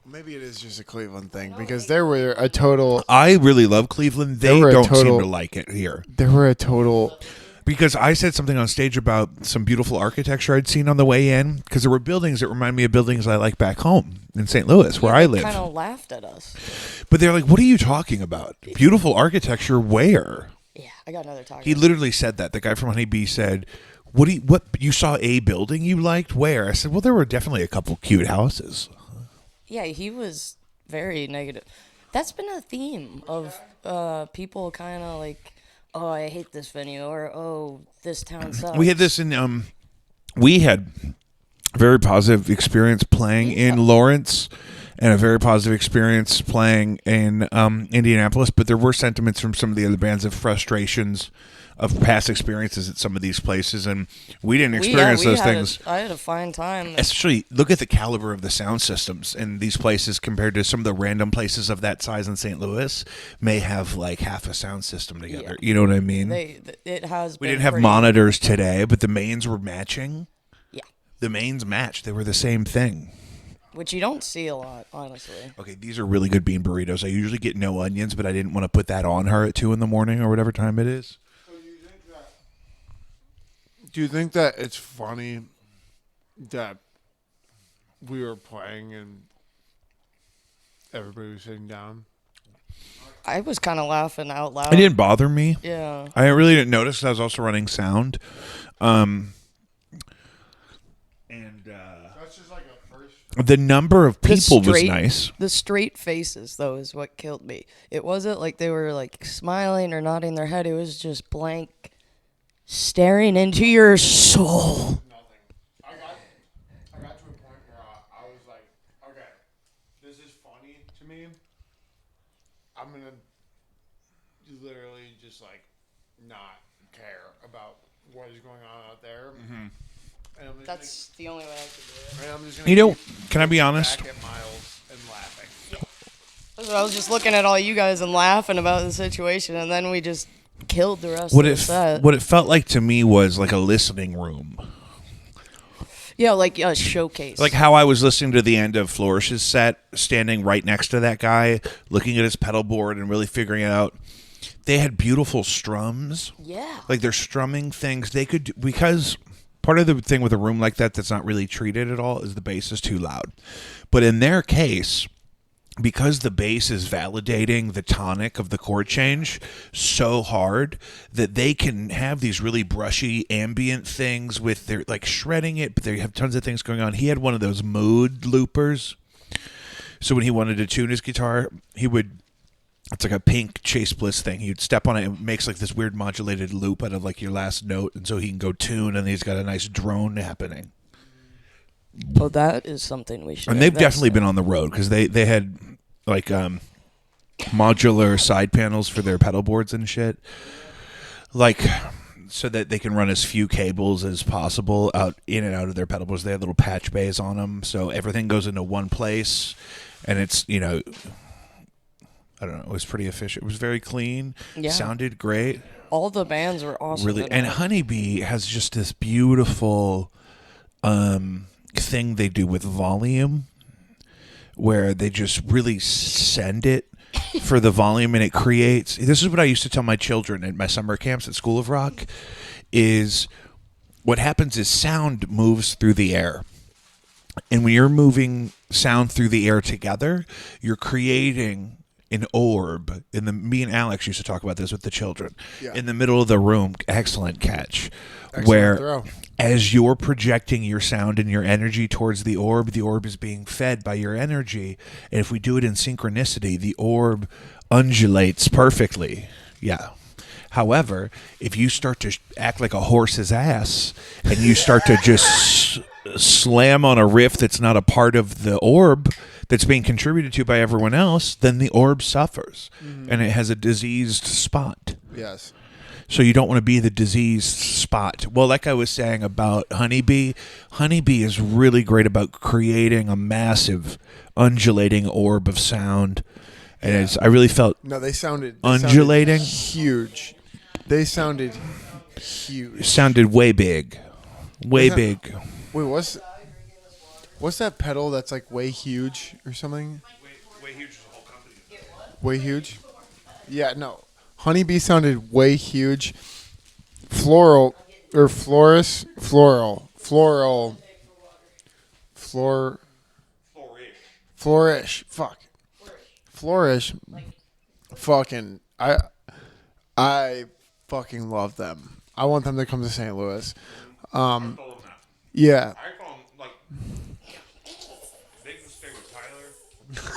Maybe it is just a Cleveland thing because there were a total.
I really love Cleveland. They
were a
don't seem
total-
to like it here.
There were a total.
Because I said something on stage about some beautiful architecture I'd seen on the way in, because there were buildings that remind me of buildings I like back home in St. Louis, where I live.
Kind of laughed at us.
But they're like, what are you talking about? Beautiful architecture where?
Yeah, I got another talk.
He literally said that. The guy from Honeybee said, what you saw a building you liked? Where? I said, well, there were definitely a couple cute houses.
Yeah, he was very negative. That's been a theme of people kind of like, oh, I hate this venue, or oh, this town sucks.
We had this in, we had a very positive experience playing in Lawrence and a very positive experience playing in Indianapolis, but there were sentiments from some of the other bands of frustrations of past experiences at some of these places, and we didn't experience those things.
I had a fine time.
Especially, look at the caliber of the sound systems in these places compared to some of the random places of that size in St. Louis may have like half a sound system together.
Yeah.
You know what I mean?
It has.
We
been
didn't have
pretty-
monitors today, but the mains were matching.
Yeah,
The mains matched. They were the same thing.
which you don't see a lot, honestly.
Okay, these are really good bean burritos. I usually get no onions, but I didn't want to put that on her at 2 a.m. or whatever time it is.
Do you think that it's funny that we were playing and everybody was sitting down?
I was kind of laughing out loud.
It didn't bother me.
Yeah.
I really didn't notice 'cause I was also running sound.
That's just like a first.
The number of people was
straight-
nice.
The straight faces, though, is what killed me. It wasn't like they were like smiling or nodding their head. It was just blank, staring into your soul.
Nothing. I got to a point where I was like, okay, this is funny to me. I'm gonna literally just like not care about what is going on out there. Mm-hmm. And I'm just
That's the only way I could do it.
and I'm just gonna
You know,
keep
can I be honest?
back at Miles and laughing.
I was just looking at all you guys and laughing about the situation, and then we just killed the rest
What
of
it
the set.
what it felt like to me was like a listening room.
Yeah, like a showcase.
Like how I was listening to the end of Flourish's set, standing right next to that guy, looking at his pedal board and really figuring it out. They had beautiful strums.
Yeah.
Like they're strumming things. They could, because part of the thing with a room like that that's not really treated at all is the bass is too loud. But in their case, because the bass is validating the tonic of the chord change so hard that they can have these really brushy ambient things with their like shredding it, but they have tons of things going on. He had one of those mood loopers. So when he wanted to tune his guitar, he would, it's like a pink Chase Bliss thing. He'd step on it and it makes like this weird modulated loop out of like your last note. And so he can go tune and he's got a nice drone happening.
Oh, that is something we should.
And they've
invest
definitely
in.
been on the road because they had like modular side panels for their pedal boards and shit, like so that they can run as few cables as possible out in and out of their pedal boards. They have little patch bays on them, so everything goes into one place, and it's I don't know, it was pretty efficient. It was very clean.
Yeah.
Sounded great.
All the bands were awesome.
Really,
in
and
it.
Honeybee has just this beautiful thing they do with volume where they just really send it for the volume, and it creates, this is what I used to tell my children at my summer camps at School of Rock, is what happens is sound moves through the air. And when you're moving sound through the air together, you're creating an orb. Me and Alex used to talk about this with the children.
Yeah.
In the middle of the room, excellent catch.
Excellent
where
throw.
as you're projecting your sound and your energy towards the orb is being fed by your energy. And if we do it in synchronicity, the orb undulates perfectly. Yeah. However, if you start to act like a horse's ass and you start to just slam on a riff that's not a part of the orb that's being contributed to by everyone else, then the orb suffers and it has a diseased spot.
Yes.
So you don't want to be the diseased spot. Well, like I was saying about Honeybee is really great about creating a massive undulating orb of sound. And I really felt
No, they sounded
undulating.
huge. They sounded huge.
Sounded way big. Way
Was that-
big.
Wait, what's What's that pedal that's like way huge or something?
Way huge is the whole company.
Way huge? Yeah, no. Honeybee sounded way huge. Floral or floral. Flourish. Fuck. Flourish. Fucking I fucking love them. I want them to come to St. Louis. Yeah.
I call them like big mistake with Tyler.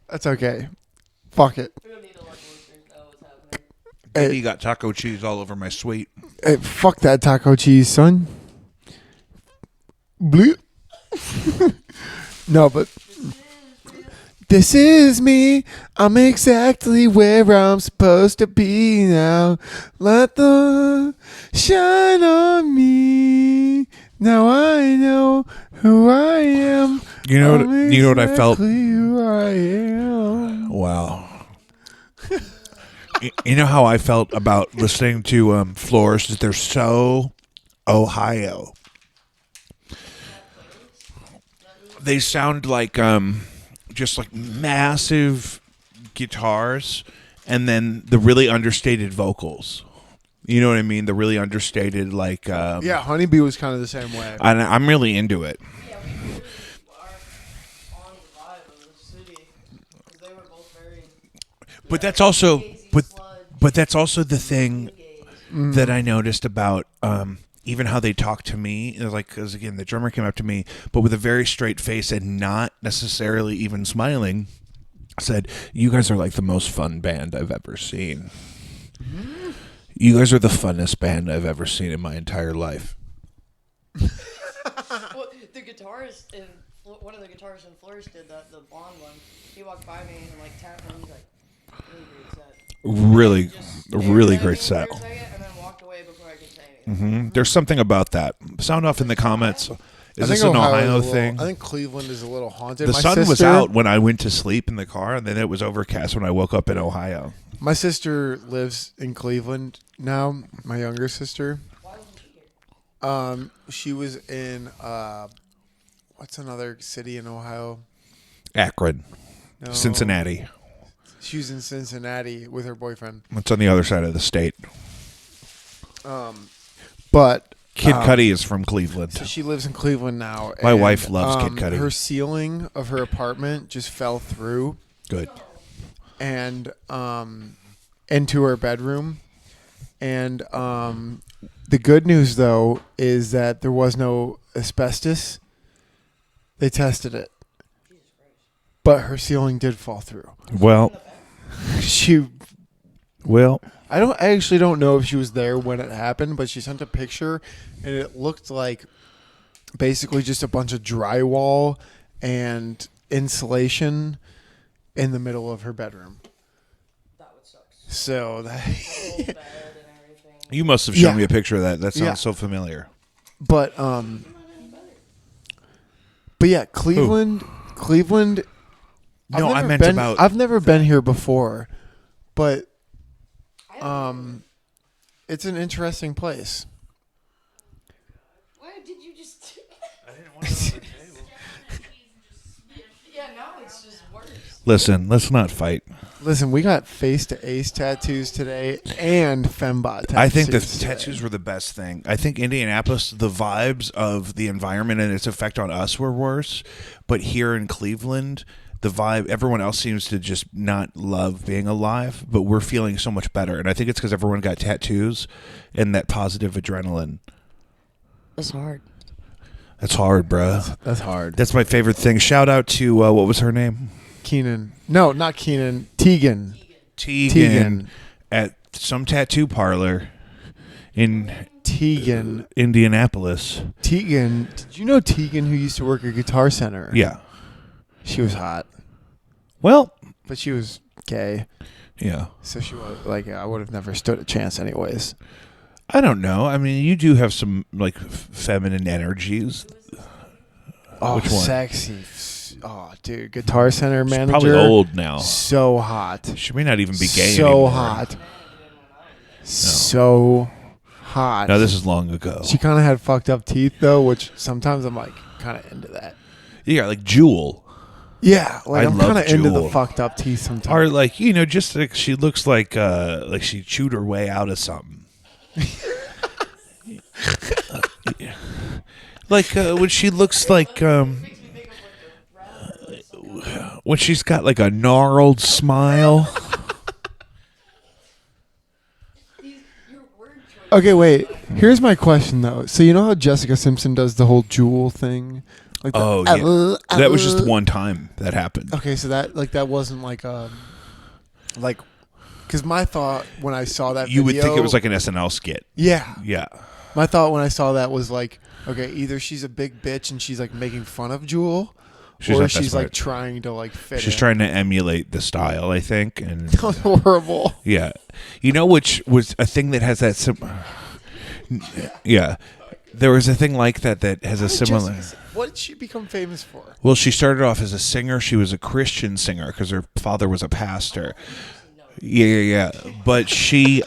That's okay. Fuck it.
We don't need to let listeners know what's happening.
Hey,
You got taco cheese all over my suite.
hey, fuck that taco cheese, son. Bloop. No, but this is me. I'm exactly where I'm supposed to be now. Let the shine on me. Now I know who I am.
You know
I'm
what I felt?
exactly who I am.
Wow. You know how I felt about listening to Floors? They're so Ohio. They sound like just like massive guitars and then the really understated vocals. You know what I mean? The really understated like
Yeah, Honeybee was kind of the same way.
and I'm really into it.
Yeah, we really are on the vibe of the city because they were both very.
But that's also
Hazy
but
sludge,
but that's also the thing
gaze.
that I noticed about even how they talk to me. It was like, because again, the drummer came up to me, but with a very straight face and not necessarily even smiling, said, "You guys are like the most fun band I've ever seen. You guys are the funnest band I've ever seen in my entire life."
Well, the guitarist in one of the guitarists in Flourish did that. The blonde one. He walked by me and like tapped me. He's like, "Really great set."
Really
Just
great
stared at
set.
me for a second and then walked away before I could say anything.
There's something about that. Sound off in the comments. Is
I
this
think
an
Ohio's
Ohio
a little-
thing?
I think Cleveland is a little haunted.
The
My
sun was
sister-
out when I went to sleep in the car, and then it was overcast when I woke up in Ohio.
My sister lives in Cleveland now. My younger sister. She was in what's another city in Ohio?
Akron,
No.
Cincinnati.
She was in Cincinnati with her boyfriend.
It's on the other side of the state.
But
Kid Cudi is from Cleveland.
so she lives in Cleveland now.
My
and,
wife loves Kid Cudi.
Her ceiling of her apartment just fell through
Good.
and into her bedroom. And the good news though is that there was no asbestos. They tested it. But her ceiling did fall through.
Well,
I actually don't know if she was there when it happened, but she sent a picture and it looked like basically just a bunch of drywall and insulation in the middle of her bedroom.
That would suck.
So that
Old bed and everything.
you must have shown
Yeah.
me a picture of that. That sounds
Yeah.
so familiar.
but yeah, Cleveland
No, I meant
been,
about.
I've never been here before, but it's an interesting place.
Why did you just?
I didn't want it on the table.
Yeah, now it's just worse.
Listen, let's not fight.
Listen, we got face to ace tattoos today and fembot tattoos.
I think the
today.
tattoos were the best thing. I think Indianapolis, the vibes of the environment and its effect on us were worse. But here in Cleveland, the vibe, everyone else seems to just not love being alive, but we're feeling so much better. And I think it's because everyone got tattoos and that positive adrenaline.
That's hard.
That's hard, bruh.
That's hard.
That's my favorite thing. Shout out to, what was her name?
Keenan. No, not Keenan. Tegan.
Tegan. At some tattoo parlor in
Tegan.
Indianapolis.
Tegan. Did you know Tegan, who used to work at Guitar Center?
Yeah.
She was hot,
Well,
but she was gay.
yeah.
So she was like, I would have never stood a chance anyways.
I don't know. I mean, you do have some like feminine energies.
Oh,
Which one?
sexy. Oh, dude. Guitar Center
She's
manager.
probably old now.
So hot.
She may not even be gay
so
anymore.
hot. So hot.
No, this is long ago.
She kind of had fucked up teeth though, which sometimes I'm like kind of into that.
Yeah, like Jewel.
Yeah, like
I
I'm
love
kind of into the
Jewel.
fucked up teeth sometimes.
Or like, you know, just like she looks like she chewed her way out of something. Like when she looks like when she's got like a gnarled smile.
Okay, wait. Here's my question though. So you know how Jessica Simpson does the whole Jewel thing? Like the,
Oh yeah, that was just one time that happened.
Okay, so that wasn't like because my thought when I saw that
You
video,
would think it was like an SNL skit.
yeah.
Yeah.
My thought when I saw that was like, okay, either she's a big bitch and she's like making fun of Jewel, or
not that
she's like
smart.
trying to like fit.
She's
in.
trying to emulate the style, I think, and
That was horrible.
yeah, you know, which was a thing that has that. Yeah, there was a thing like that has a similar.
What did she become famous for?
Well, she started off as a singer. She was a Christian singer because her father was a pastor. Yeah. But she,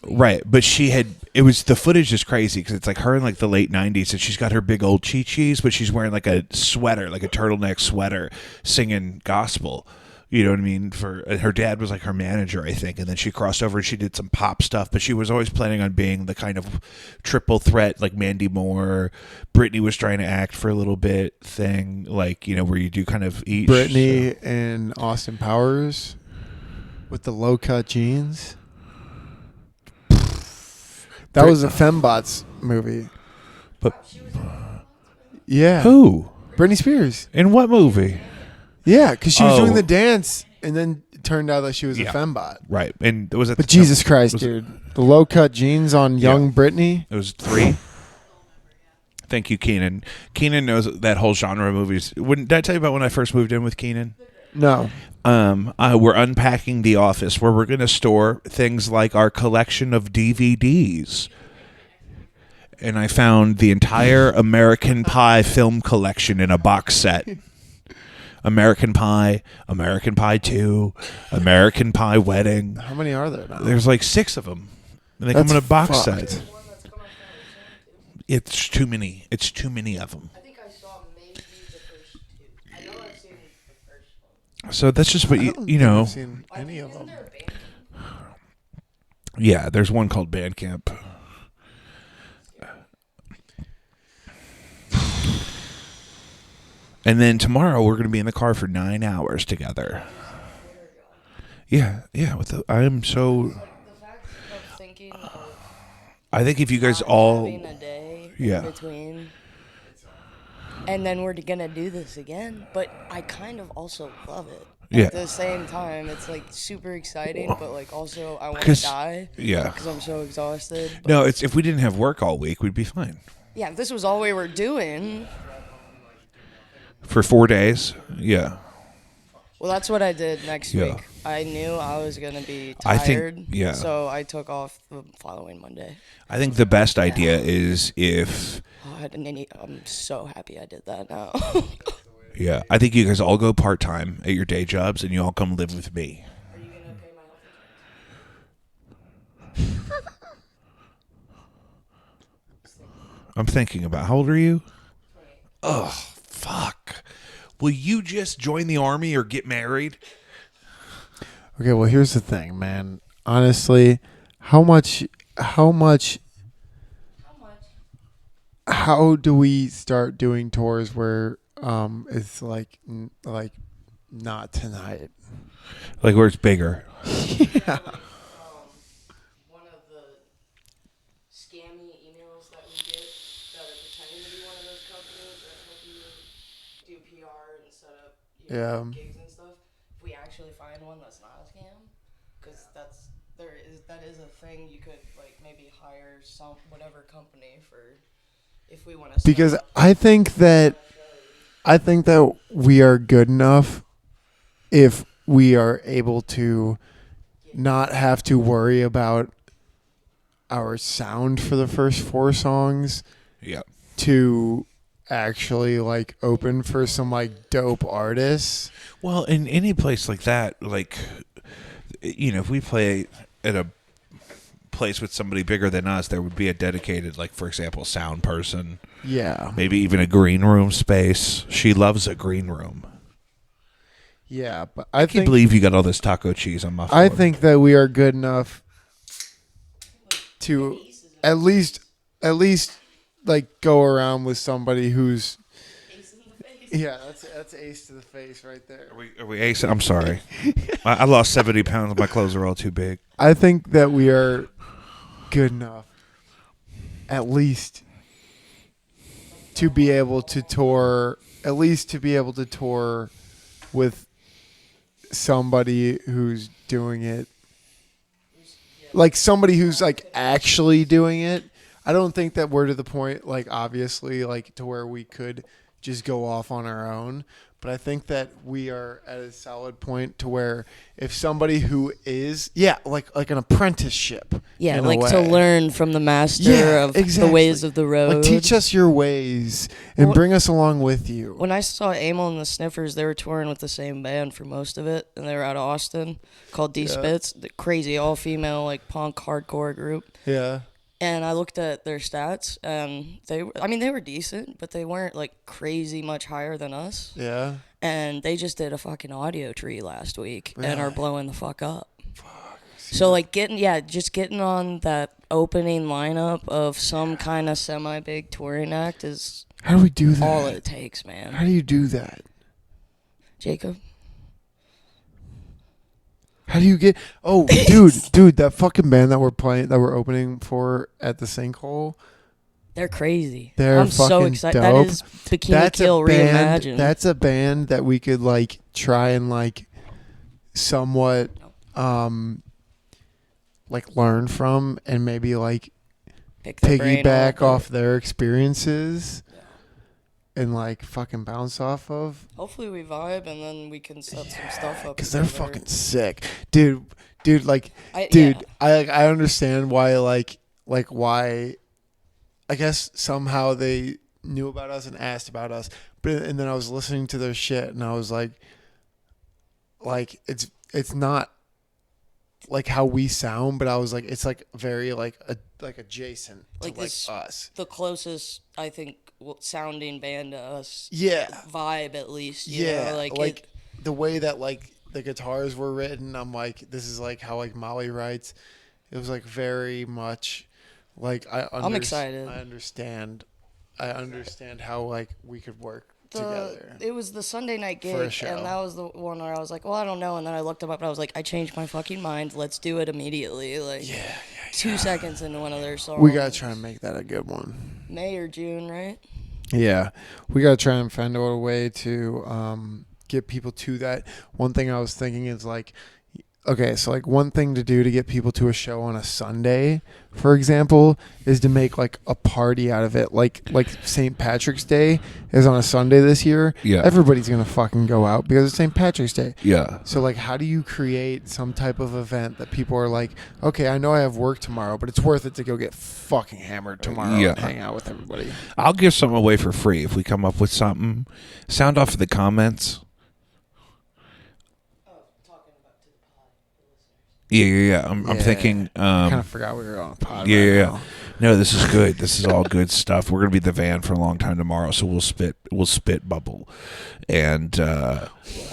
right. But she had. It was the footage is crazy because it's like her in like the late '90s, and she's got her big old chi-chis, but she's wearing like a sweater, like a turtleneck sweater, singing gospel. You know what I mean? For her dad was like her manager, I think, and then she crossed over and she did some pop stuff. But she was always planning on being the kind of triple threat, like Mandy Moore. Britney was trying to act for a little bit thing, like, you know, where you do kind of each.
Britney and Austin Powers with the low cut jeans. That was a Fembots movie.
But
Yeah.
who?
Britney Spears.
In what movie?
Yeah, because she was
Oh.
doing the dance, and then it turned out that she was
Yeah.
a fembot.
Right, and was it?
But Jesus Christ,
was
dude. The low cut jeans on young Britney.
It was 3. Thank you, Keenan. Keenan knows that whole genre of movies. Did I tell you about when I first moved in with Keenan?
No.
We're unpacking the office where we're going to store things like our collection of DVDs. And I found the entire American Pie film collection in a box set. American Pie 2, American Pie Wedding.
How many are there now?
There's like 6 of them. And they
That's
come in a box
fucked.
set. It's too many. It's too many of them.
I think I saw maybe the first 2. I know I've seen the first one.
So that's just what
I
you
don't
you
think
know.
I've seen any of them.
Yeah, there's one called Bandcamp. And then tomorrow we're going to be in the car for 9 hours together. Yeah. I'm so.
The fact of thinking of
I think if you guys
not
all.
having a day
Yeah.
in between, and then we're gonna do this again, but I kind of also love it.
Yeah.
At the same time, it's like super exciting, but like also I want to
'Cause-
die
Yeah.
because I'm so exhausted. But
No, it's if we didn't have work all week, we'd be fine.
yeah, if this was all we were doing.
For 4 days. Yeah.
Well, that's what I did next
Yeah.
week. I knew I was gonna be
I think-
tired,
yeah.
so I took off the following Monday.
I think the best idea is if.
Oh, I'm so happy I did that now.
Yeah. I think you guys all go part time at your day jobs and you all come live with me.
Are you gonna pay my health insurance?
I'm thinking about how old are you? Oh, fuck. Will you just join the army or get married?
Okay, well, here's the thing, man. Honestly, how do we start doing tours where it's like not tonight?
Like where it's bigger.
Yeah.
One of the scammy emails that we get that are pretending to be one of those companies that help you do PR and set up
Yeah.
gigs and stuff. If we actually find one that's not a scam, because that is a thing. You could like maybe hire some whatever company for if we want to.
Because I think that we are good enough if we are able to not have to worry about our sound for the first 4 songs
Yeah.
to actually like open for some like dope artists.
Well, in any place like that, like, you know, if we play at a place with somebody bigger than us, there would be a dedicated, like, for example, sound person.
Yeah.
Maybe even a green room space. She loves a green room.
Yeah, but
I can't believe you got all this taco cheese on my floor.
I think that we are good enough to at least like go around with somebody who's yeah, that's ace to the face right there.
Are we ace? I'm sorry. I lost 70 pounds. My clothes are all too big.
I think that we are good enough at least to be able to tour with somebody who's doing it, like somebody who's like actually doing it. I don't think that we're to the point, like, obviously, like, to where we could just go off on our own. But I think that we are at a solid point to where if somebody who is, like an apprenticeship.
Yeah,
in a
like
way.
to learn from the master of the ways of the road.
Like, teach us your ways and bring us along with you.
When I saw Amel and the Sniffers, they were touring with the same band for most of it, and they were out of Austin, called D Spitz, the crazy all-female, like, punk hardcore group.
Yeah.
And I looked at their stats, and they were decent, but they weren't, like, crazy much higher than us.
Yeah.
And they just did a fucking audio tree last week and are
Really?
blowing the fuck up. So, like, getting on that opening lineup of some kind of semi-big touring act is
How do we do that?
all it takes, man.
How do you do that?
Jacob?
How do you get? Oh, dude, that fucking band that we're opening for at the Sinkhole.
They're crazy.
I'm
so excited.
Dope.
That is Bikini Kill reimagined.
That's a band that we could like try and like somewhat like learn from and maybe like
Pick their brain
piggyback
up.
off their experiences and like fucking bounce off of.
Hopefully we vibe and then we can set some stuff up.
Because they're
together.
fucking sick, dude. Like,
I
understand why why. I guess somehow they knew about us and asked about us, and then I was listening to their shit and I was like it's not like how we sound, but I was like it's like very like adjacent to like us.
The closest I think sounding band to us.
Yeah.
Vibe at least. You
Yeah.
know?
Like the way that like the guitars were written, I'm like this is like how like Molly writes. It was like very much. Like
I'm excited.
I understand how like we could work together.
It was the Sunday night gig,
For a show.
and that was the one where I was like, well, I don't know, and then I looked them up, and I was like, I changed my fucking mind. Let's do it immediately. Like, 2 seconds into one of their songs.
We gotta try and make that a good one.
May or June, right?
Yeah, we gotta try and find out a way to get people to that. One thing I was thinking is like. Okay, so like one thing to do to get people to a show on a Sunday, for example, is to make like a party out of it. Like St. Patrick's Day is on a Sunday this year.
Yeah.
Everybody's gonna fucking go out because it's St. Patrick's Day.
Yeah.
So like how do you create some type of event that people are like, okay, I know I have work tomorrow, but it's worth it to go get fucking hammered tomorrow and hang out with everybody.
I'll give something away for free if we come up with something. Sound off in the comments. Yeah. I'm thinking.
I kind of forgot we were on a pod.
Yeah. No, this is good. This is all good stuff. We're gonna be the van for a long time tomorrow, so we'll spit bubble, and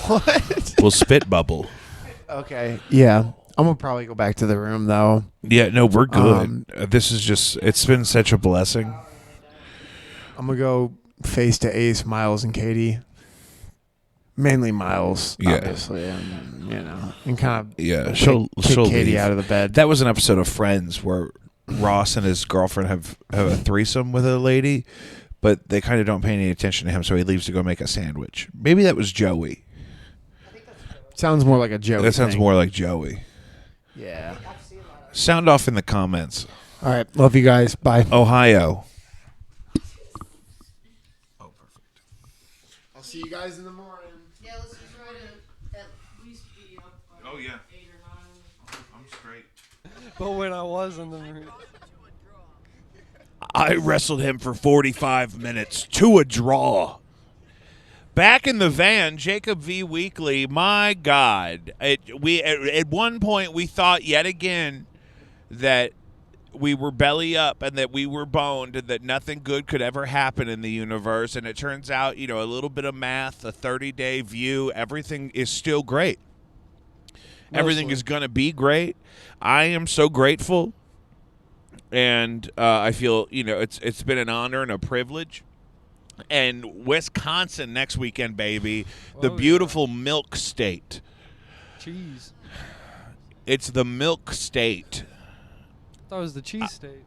What?
we'll spit bubble.
Okay. Yeah. I'm gonna probably go back to the room though.
Yeah. No, we're good. This is just. It's been such a blessing.
I'm gonna go face to Ace, Miles, and Katie. Mainly Miles, obviously, and and kind of
She'll
Katie
leave.
out of the bed.
That was an episode of Friends where Ross and his girlfriend have a threesome with a lady, but they kind of don't pay any attention to him, so he leaves to go make a sandwich. Maybe that was Joey.
Sounds more like a joke.
That sounds more like Joey.
Yeah.
Sound off in the comments.
All right. Love you guys. Bye.
Ohio.
Oh, perfect. I'll see you guys in the morning.
Yeah, let's just try to at least be up by
Oh, yeah.
8 or 9.
I'm straight.
But when I was in the room,
I wrestled him for 45 minutes to a draw. Back in the van, Jacob V. Weekly, my God. At one point, we thought yet again that we were belly up and that we were boned and that nothing good could ever happen in the universe. And it turns out, a little bit of math, a 30-day view, everything is still great. Everything is going to be great. I am so grateful. And I feel, it's been an honor and a privilege. And Wisconsin next weekend, baby. The beautiful milk state.
Cheese.
It's the milk state.
That was the cheese state.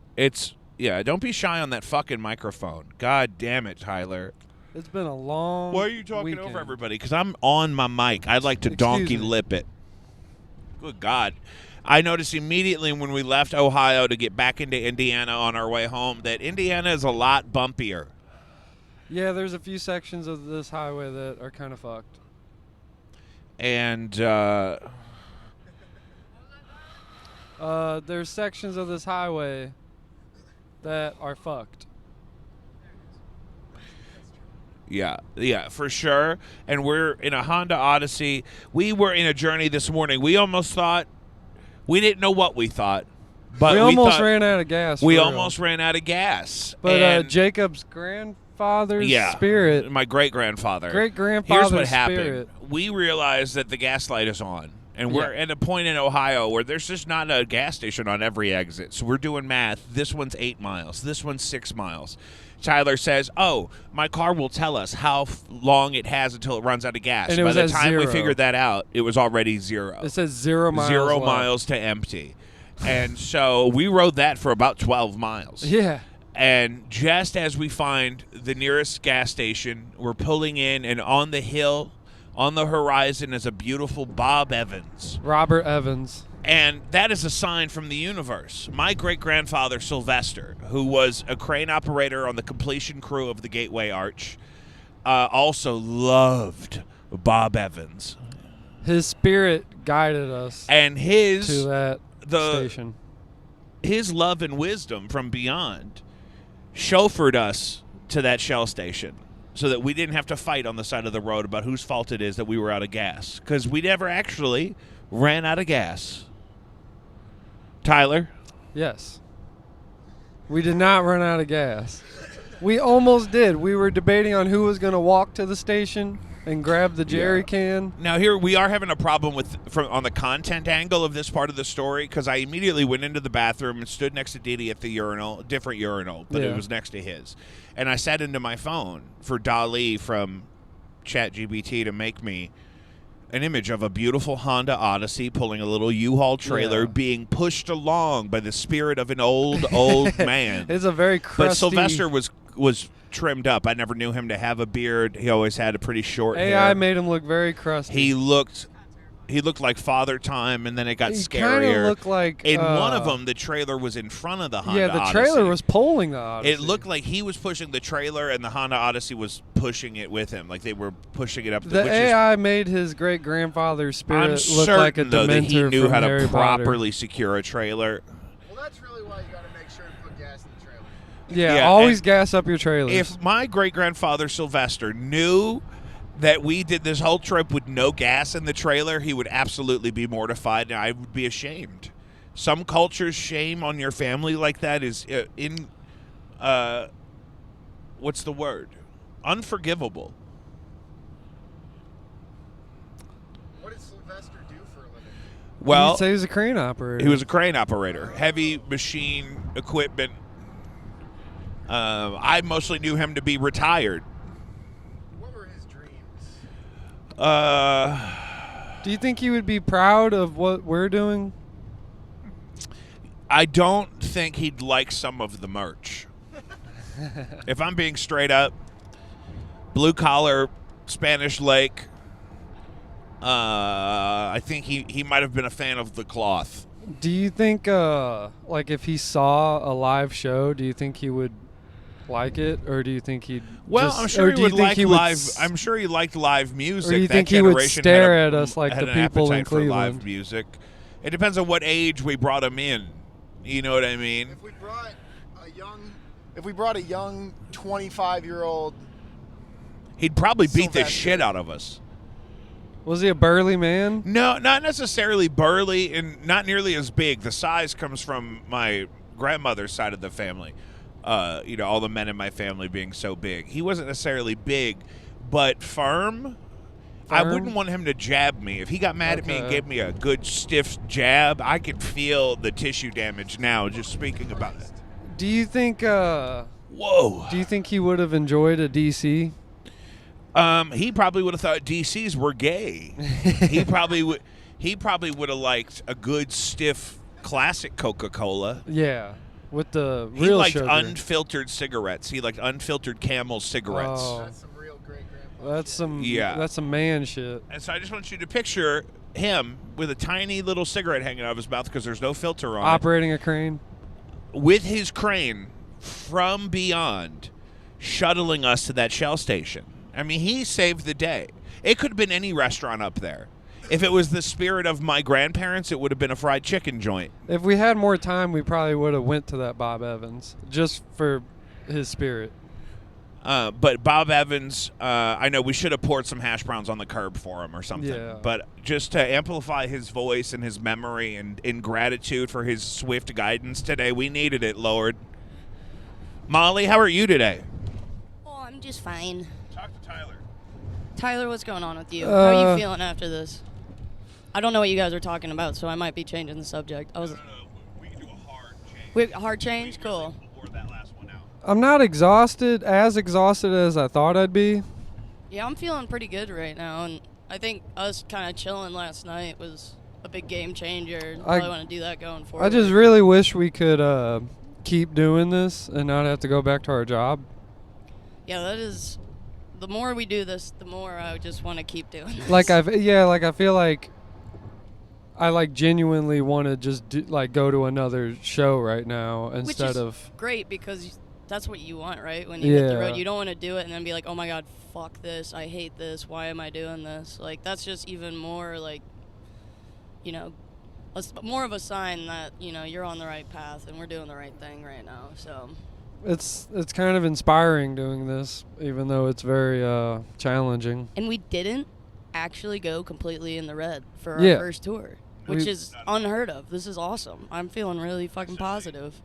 Don't be shy on that fucking microphone. God damn it, Tyler.
It's been a long
Why are you talking
weekend.
over everybody? Because I'm on my mic. I'd like to donkey lip it. Good God. I noticed immediately when we left Ohio to get back into Indiana on our way home that Indiana is a lot bumpier.
Yeah, there's a few sections of this highway that are kind of fucked.
And
there's sections of this highway that are fucked.
Yeah, for sure. And we're in a Honda Odyssey. We were in a journey this morning. We almost thought, we didn't know what we thought. But
we almost ran out of gas.
We almost ran out of gas.
But Jacob's grandfather's spirit.
My great-grandfather.
Great-grandfather's
Here's what happened.
spirit.
We realized that the gas light is on. And we're at a point in Ohio where there's just not a gas station on every exit. So we're doing math. This one's 8 miles. This one's 6 miles. Tyler says, my car will tell us how long it has until it runs out of gas.
And
by the time
0.
we figured that out, it was already 0.
It says 0 miles
0
left.
miles to empty. And so we rode that for about 12 miles.
Yeah.
And just as we find the nearest gas station, we're pulling in, and on the hill, on the horizon, is a beautiful Bob Evans.
Robert Evans.
And that is a sign from the universe. My great-grandfather, Sylvester, who was a crane operator on the completion crew of the Gateway Arch, also loved Bob Evans.
His spirit guided us
and
to that station.
His love and wisdom from beyond chauffeured us to that Shell station so that we didn't have to fight on the side of the road about whose fault it is that we were out of gas, because we never actually ran out of gas. Tyler?
Yes. We did not run out of gas. We almost did. We were debating on who was going to walk to the station and grab the jerry can.
Now here we are having a problem on the content angle of this part of the story, because I immediately went into the bathroom and stood next to Didi at the urinal, different urinal, but it was next to his. And I sat into my phone for Dali from ChatGPT to make me an image of a beautiful Honda Odyssey pulling a little U-Haul trailer being pushed along by the spirit of an old man.
It's a very crusty...
But Sylvester was trimmed up. I never knew him to have a beard. He always had a pretty short hair.
AI made him look very crusty.
He looked like Father Time, and then it got scarier. He kind
of looked like...
In one of them, the trailer was in front of the Honda Odyssey.
Yeah, the trailer was pulling the Odyssey.
It looked like he was pushing the trailer, and the Honda Odyssey was pushing it with him. Like they were pushing it up.
The AI made his great-grandfather's spirit look like a Dementor
that he knew how to
Harry
properly secure a trailer.
Well, that's really why you got to make sure to put gas in the trailer.
Yeah, always gas up your trailers.
If my great-grandfather Sylvester knew that we did this whole trip with no gas in the trailer, he would absolutely be mortified, and I would be ashamed. Some cultures' shame on your family like that is what's the word? Unforgivable.
What did Sylvester do for a living?
Well,
you'd say he was a crane operator.
He was a crane operator, heavy machine equipment. I mostly knew him to be retired.
What were his dreams?
Do you think he would be proud of what we're doing?
I don't think he'd like some of the merch. If I'm being straight up, blue collar, Spanish Lake. I think he might have been a fan of the cloth.
Do you think, like, if he saw a live show, do you think he would like it, or do you think he'd?
Well,
just,
I'm sure he would like live.
I'm
sure he liked live music.
Or do you
that
think he would
generation
stare
had
at us like
had
the
an
people in
appetite for
Cleveland?
live music. It depends on what age we brought him in. You know what I mean?
If we brought a young 25-year-old,
he'd probably beat the
Sylvester.
shit out of us.
Was he a burly man?
No, not necessarily burly and not nearly as big. The size comes from my grandmother's side of the family. All the men in my family being so big. He wasn't necessarily big, but firm. I wouldn't want him to jab me. If he got mad at me and gave me a good stiff jab, I could feel the tissue damage now just speaking about it.
Do you think
Whoa.
Do you think he would have enjoyed a DC?
He probably would have thought DCs were gay. He probably would have liked a good stiff classic Coca-Cola.
Yeah, with the
He
real
liked
sugar.
unfiltered cigarettes. He liked unfiltered Camel cigarettes.
Oh,
That's some real great grandpa.
that's some man shit.
And so I just want you to picture him with a tiny little cigarette hanging out of his mouth because there's no filter on
Operating a crane.
it. With his crane from beyond, shuttling us to that Shell station. I mean, he saved the day. It could have been any restaurant up there. If it was the spirit of my grandparents, it would have been a fried chicken joint.
If we had more time, we probably would have went to that Bob Evans just for his spirit.
But Bob Evans, I know we should have poured some hash browns on the curb for him or something.
Yeah.
But just to amplify his voice and his memory and in gratitude for his swift guidance today, we needed it, Lord. Molly, how are you today?
Oh, I'm just fine.
Talk to Tyler.
Tyler, what's going on with you? How are you feeling after this? I don't know what you guys are talking about, so I might be changing the subject.
No, we can do a hard change.
Wait, a hard change? Cool.
Or that last one out.
I'm not as exhausted as I thought I'd be.
Yeah, I'm feeling pretty good right now, and I think us kind of chilling last night was a big game changer. I probably want to do that going forward.
I just really wish we could keep doing this and not have to go back to our job.
Yeah, that is. The more we do this, the more I just want to keep doing this.
I feel like I genuinely want to just go to another show right now instead
Which is
of
great because that's what you want, right? When you hit the
Yeah.
road, you don't want to do it and then be like, oh my god, fuck this, I hate this, why am I doing this? Like, that's just even more more of a sign that you're on the right path and we're doing the right thing right now. So
it's kind of inspiring doing this, even though it's very challenging.
and we didn't actually go completely in the red for our
Yeah.
first tour, which is unheard of. This is awesome. I'm feeling really fucking positive.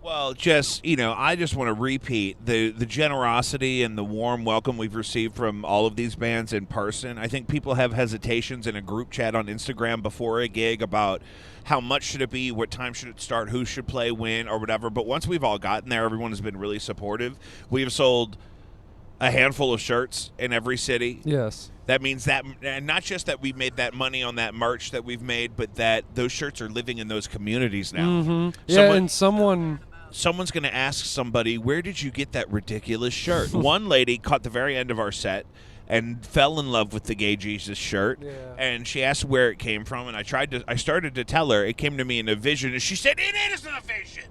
Well, I just want to repeat the generosity and the warm welcome we've received from all of these bands in person. I think people have hesitations in a group chat on Instagram before a gig about how much should it be, what time should it start, who should play when, or whatever. But once we've all gotten there, everyone has been really supportive. We have sold a handful of shirts in every city.
Yes.
That means that, and not just that we made that money on that merch that we've made, but that those shirts are living in those communities now.
Mm-hmm. Yeah, and
someone's going to ask somebody, where did you get that ridiculous shirt? One lady caught the very end of our set and fell in love with the Gay Jesus shirt.
Yeah.
And she asked where it came from, and I started to tell her. It came to me in a vision, and she said, it is a vision.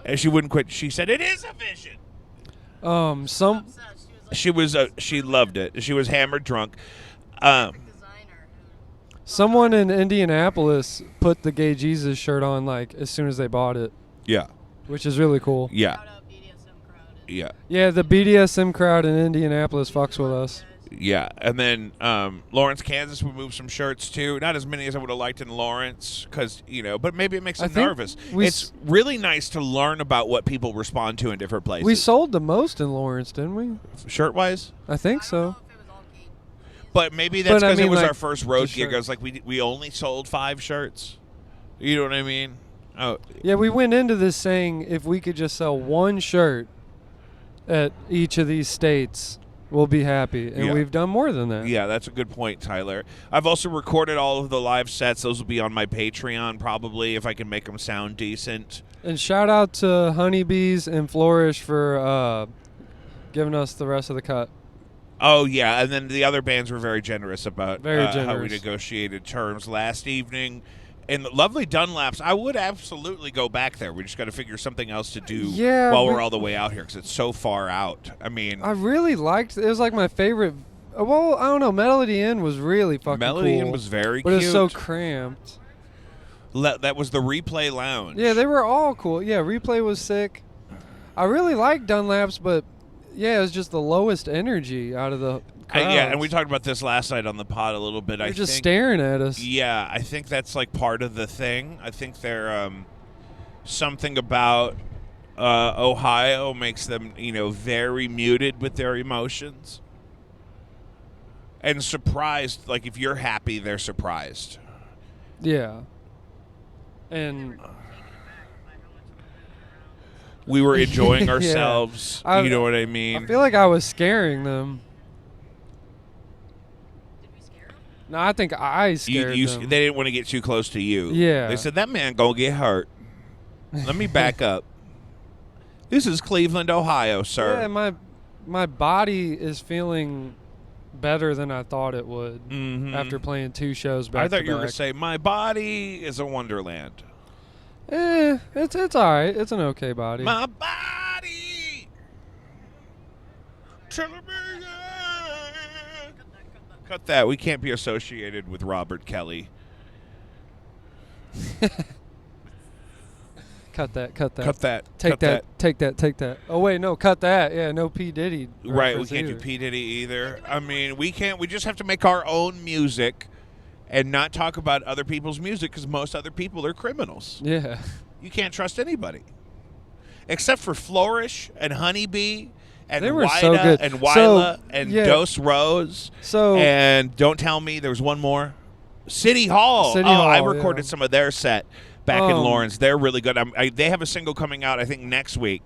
And she wouldn't quit. She said, it is a vision. She loved it. She was hammered drunk.
Someone in Indianapolis put the Gay Jesus shirt on as soon as they bought it.
Yeah.
Which is really cool.
Yeah. Yeah.
Yeah, the BDSM crowd in Indianapolis fucks with us.
Yeah, and then Lawrence, Kansas, we moved some shirts too. Not as many as I would have liked in Lawrence, because but maybe it makes them nervous. It's really nice to learn about what people respond to in different places.
We sold the most in Lawrence, didn't we?
Shirt wise,
I think so.
But maybe that's because it was our first road
sure.
gig. I was like, we only sold 5 shirts. You know what I mean? Oh,
yeah. We went into this saying if we could just sell one shirt at each of these states, we'll be happy, and we've done more than that.
Yeah, that's a good point, Tyler. I've also recorded all of the live sets. Those will be on my Patreon probably if I can make them sound decent.
And shout out to Honeybees and Flourish for giving us the rest of the cut.
Oh, yeah, and then the other bands were very generous about
Very
how we
generous.
negotiated terms last evening. And the lovely Dunlaps, I would absolutely go back there. We just got to figure something else to do while we're all the way out here because it's so far out. I mean,
I really liked it. It was my favorite. Well, I don't know. Melody Inn was really fucking
Melody
cool.
Inn was very
but
cute.
But it was so cramped.
That was the Replay Lounge.
Yeah, they were all cool. Yeah, Replay was sick. I really liked Dunlaps, but it was just the lowest energy out of the crowds.
Yeah, and we talked about this last night on the pod a little bit.
They're
I
just
think,
staring at us.
Yeah, I think that's like part of the thing. I think they're something about Ohio makes them, very muted with their emotions. And surprised, like if you're happy, they're surprised.
Yeah. And
we were enjoying
Yeah.
ourselves. You know what I mean?
I feel like I was scaring them.
Did we scare them?
No, I think I scared them.
They didn't want to get too close to you.
Yeah.
They said, that man gonna get hurt. Let me back up. This is Cleveland, Ohio, sir.
Yeah, my body is feeling better than I thought it would after playing 2 shows back
I thought
to
you were going
back.
to say, my body is a wonderland.
It's all right. It's an okay body.
My body. Cut that. We can't be associated with Robert Kelly.
Cut that.
Cut that.
Take
Cut
that. Take that. Take that. Oh wait, no, cut that. Yeah, no P Diddy.
Right, we
reference
can't do
either.
P. Diddy either. I mean, we can't. We just have to make our own music and not talk about other people's music because most other people are criminals.
Yeah.
You can't trust anybody. Except for Flourish and Honeybee and
They were
Wida
so good.
and Wyla and
yeah.
Dose Rose.
So
And don't tell me there was one more. City Hall.
City
I
Hall,
recorded
yeah.
some of their set back in Lawrence. They're really good. They have a single coming out, I think, next week,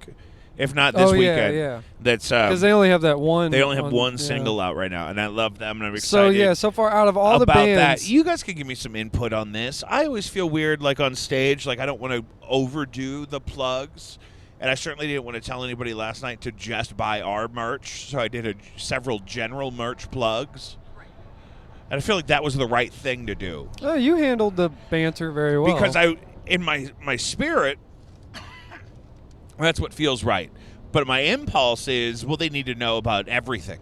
if not this weekend.
Yeah.
That's
Because they only have that one.
they only have one
yeah.
single out right now, and I love them, and I'm
So
excited.
so far out of all the
about
bands,
that. You guys can give me some input on this. I always feel weird, like on stage, like I don't want to overdo the plugs, and I certainly didn't want to tell anybody last night to just buy our merch. So I did several general merch plugs, and I feel like that was the right thing to do
oh, you handled the banter very well.
because in my spirit, that's what feels right. But my impulse is, well, they need to know about everything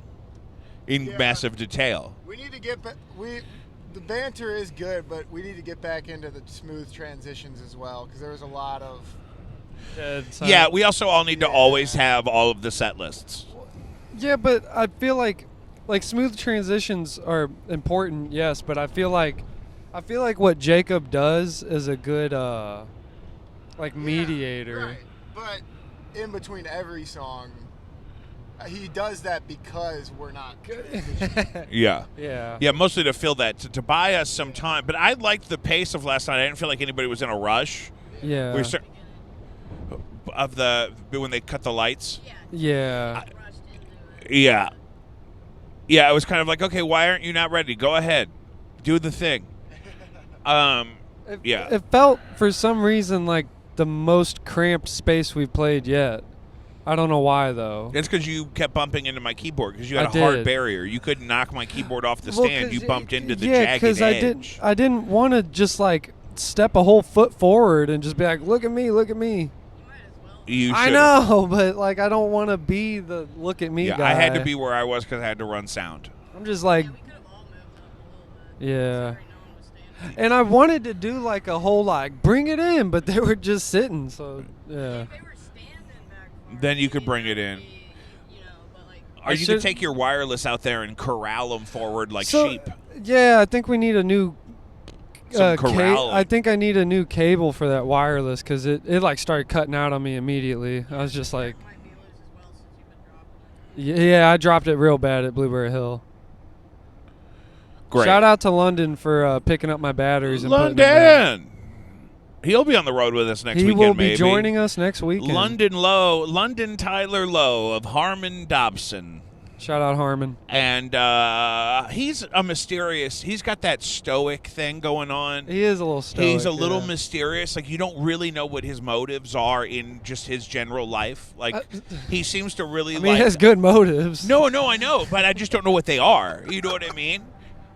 in massive detail.
We need to get back. The banter is good, but we need to get back into the smooth transitions as well because there was a lot of.
Yeah, we also all need to always have all of the set lists.
Yeah, but I feel like smooth transitions are important, yes, but I feel like what Jacob does is a good mediator.
Right, but in between every song, he does that because we're not good.
Yeah.
Yeah.
Yeah, mostly to fill that, to buy us some time. But I liked the pace of last night. I didn't feel like anybody was in a rush.
Yeah.
When they cut the lights.
Yeah.
Yeah. Yeah, I was kind of like, okay, why aren't you not ready? Go ahead. Do the thing. Yeah.
It felt for some reason like the most cramped space we've played yet. I don't know why though.
It's because you kept bumping into my keyboard because you had
I
a hard
did.
barrier. You couldn't knock my keyboard off the
Well,
stand.
'cause
You bumped into the
yeah,
jagged
because
edge.
I didn't want to just like step a whole foot forward and just be like, look at me, look at me.
You
I
should've.
know, but like I don't want to be the look at me
Yeah,
guy.
I had to be where I was because I had to run sound.
I'm just like, yeah. And I wanted to do like a whole like bring it in, but they were just sitting. So yeah.
Then you could bring it in. Or you could take your wireless out there and corral them forward like sheep.
Yeah, I think we need a new.
Some corralling.
I think I need a new cable for that wireless because it like started cutting out on me immediately. I was just like, yeah, I dropped it real bad at Blueberry Hill.
Great.
Shout out to London for picking up my batteries and putting them back.
London! He'll be on the road with us next
He
weekend,
will be
maybe.
joining us next weekend.
London Tyler Lowe of Harmon Dobson.
Shout out Harmon.
And he's got that stoic thing going on.
He is a little stoic.
He's a little
yeah.
mysterious. Like, you don't really know what his motives are in just his general life. Like, he seems to really
I mean, he has good motives.
No, I know, but I just don't know what they are. You know what I mean?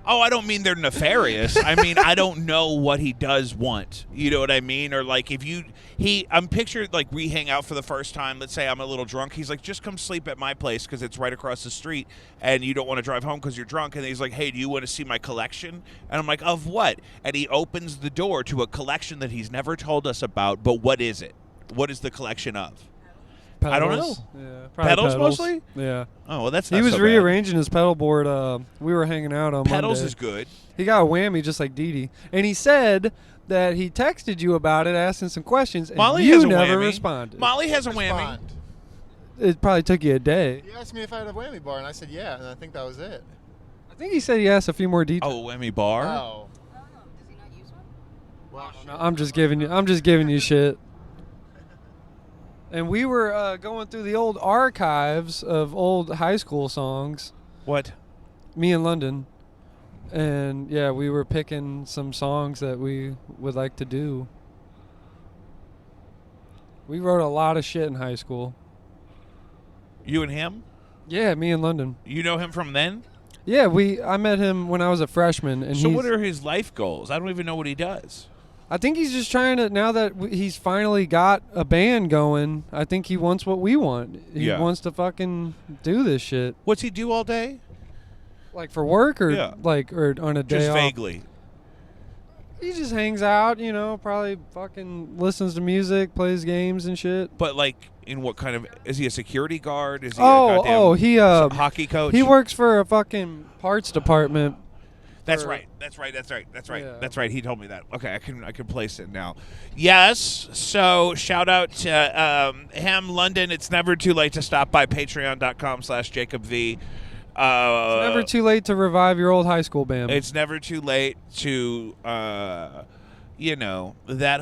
Oh, I don't mean they're nefarious. I mean, I don't know what he does want. You know what I mean? Or like I'm pictured like we hang out for the first time. Let's say I'm a little drunk. He's like, just come sleep at my place because it's right across the street and you don't want to drive home because you're drunk. And he's like, hey, do you want to see my collection? And I'm like, of what? And he opens the door to a collection that he's never told us about. But what is it? What is the collection of? I don't know.
Yeah, probably
Pedals mostly?
Yeah.
Oh, well, that's not
He was
so bad.
rearranging his pedal board. We were hanging out on
Pedals
Monday.
is good.
He got a whammy just like Dee Dee. And he said that he texted you about it, asking some questions, and
Molly
you
has a
never
whammy.
responded.
Molly has a whammy.
Respond.
It probably took you a day.
He asked me if I had a whammy bar, and I said yeah, and I think that was it.
I think he said he asked a few more details.
Oh, whammy bar?
Oh.
Does he not use one?
Well,
No, I'm just giving you shit. And we were going through the old archives of old high school songs.
What?
Me in London. And yeah, we were picking some songs that we would like to do. We wrote a lot of shit in high school.
You and him?
Yeah, me in London.
You know him from then?
Yeah, I met him when I was a freshman, and
So what are his life goals? I don't even know what he does.
I think he's just trying to, now that he's finally got a band going, I think he wants what we want. He
Yeah.
wants to fucking do this shit.
What's he do all day?
Like for work or
Yeah.
or on a day
Just
off?
vaguely.
He just hangs out, probably fucking listens to music, plays games and shit.
But like, in what kind of? Is he a security guard? Is he a goddamn
he
hockey coach?
he works for a fucking parts department.
That's
for-
right. That's right.
Yeah.
That's right. He told me that. Okay, I can place it now. Yes. So shout out to Ham London. It's never too late to stop by patreon.com/JacobV.
It's never too late to revive your old high school band.
It's never too late to, that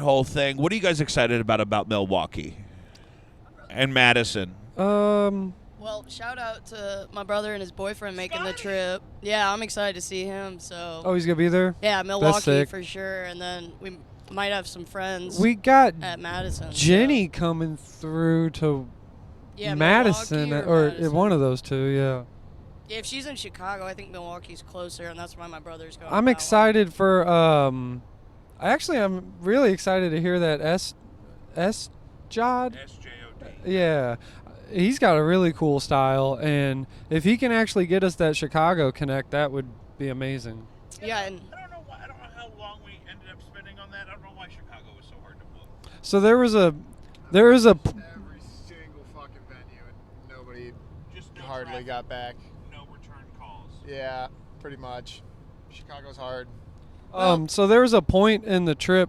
whole thing. What are you guys excited about Milwaukee and Madison?
Well, shout out to my brother and his boyfriend making the trip. Yeah, I'm excited to see him. So
Oh, he's gonna be there.
yeah, Milwaukee
sick.
for sure, and then we might have some friends
We got
at Madison.
Jenny coming through to
yeah,
Madison,
Milwaukee
or
Madison.
one of those two. Yeah,
Yeah, if she's in Chicago, I think Milwaukee's closer, and that's why my brother's going.
I'm
that
excited for. I'm really excited to hear that S Jod.
SJOD.
Yeah, he's got a really cool style, and if he can actually get us that Chicago connect, that would be amazing.
one. Yeah, and
I don't know how long we ended up spending on that. I don't know why Chicago was so hard to book.
So there was a
every single fucking venue, and nobody
Just no
hardly
traffic,
got back.
no return calls.
Yeah, pretty much. Chicago's hard.
So there was a point in the trip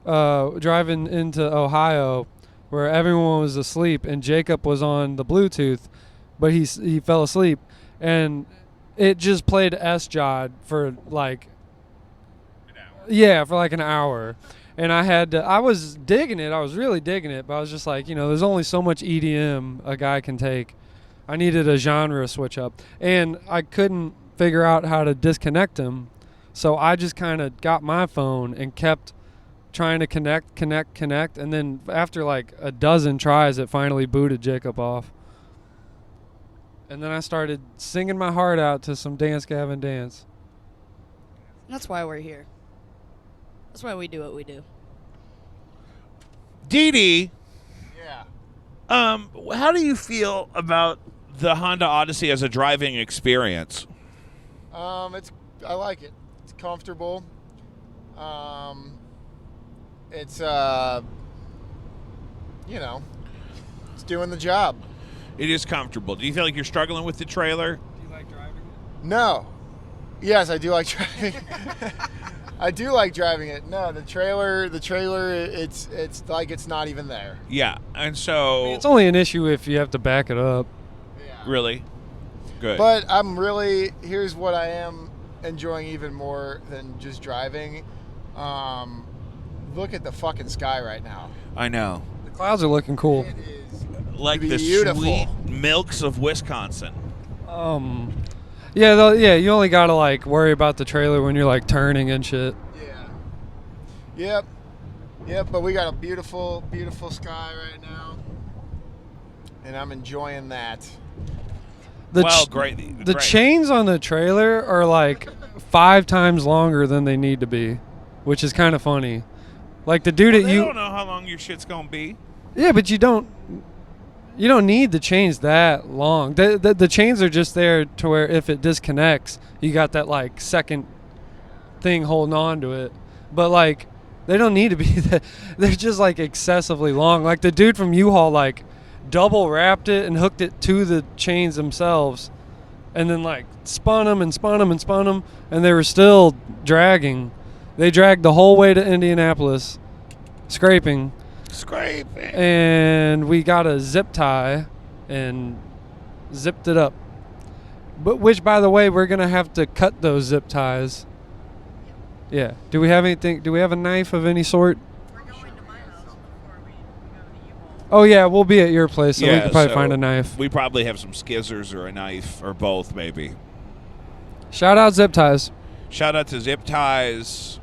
driving into Ohio where everyone was asleep and Jacob was on the Bluetooth, but he fell asleep, and it just played S-Jod for like an hour. And I was digging it. I was really digging it, but I was just like, there's only so much EDM a guy can take. I needed a genre switch up, and I couldn't figure out how to disconnect him. So I just kind of got my phone and kept trying to connect, and then after like a dozen tries, it finally booted Jacob off. And then I started singing my heart out to some Dance Gavin Dance.
that's why we're here. That's why we do what we do.
Dee Dee,
Yeah.
how do you feel about the Honda Odyssey as a driving experience?
I like it. It's comfortable. It's it's doing the job.
It is comfortable. Do you feel like you're struggling with the trailer?
Do you like driving it?
No. Yes, I do like driving. I do like driving it. No, the trailer, it's like it's not even there.
Yeah, and so
It's only an issue if you have to back it up.
Yeah.
really good.
But here's what I am enjoying even more than just driving. Look at the fucking sky right now.
I know,
The clouds are looking cool.
It is
like the
beautiful.
sweet milks of Wisconsin.
Yeah, you only gotta like worry about the trailer when you're like turning and shit.
Yeah. Yep, but we got a beautiful, beautiful sky right now. And I'm enjoying that.
Great.
The
great.
chains on the trailer are like 5 times longer than they need to be, which is kind of funny. Like the dude
Well,
at
they
you.
don't know how long your shit's gonna be.
Yeah, but you don't need the chains that long. The chains are just there to where if it disconnects, you got that like second thing holding on to it. But like they don't need to be that. They're just like excessively long. Like the dude from U-Haul like double wrapped it and hooked it to the chains themselves, and then like spun them, and they were still dragging. They dragged the whole way to Indianapolis, scraping, and we got a zip tie and zipped it up. But which, by the way, we're gonna have to cut those zip ties. Yeah. Do we have anything? Do we have a knife of any sort?
We're going to my house before we go to the U-Haul.
Oh yeah, we'll be at your place, so we
Yeah,
could probably
so
find a knife.
We probably have some skizzers or a knife or both, maybe.
Shout out zip ties.
Shout out to Zip Ties.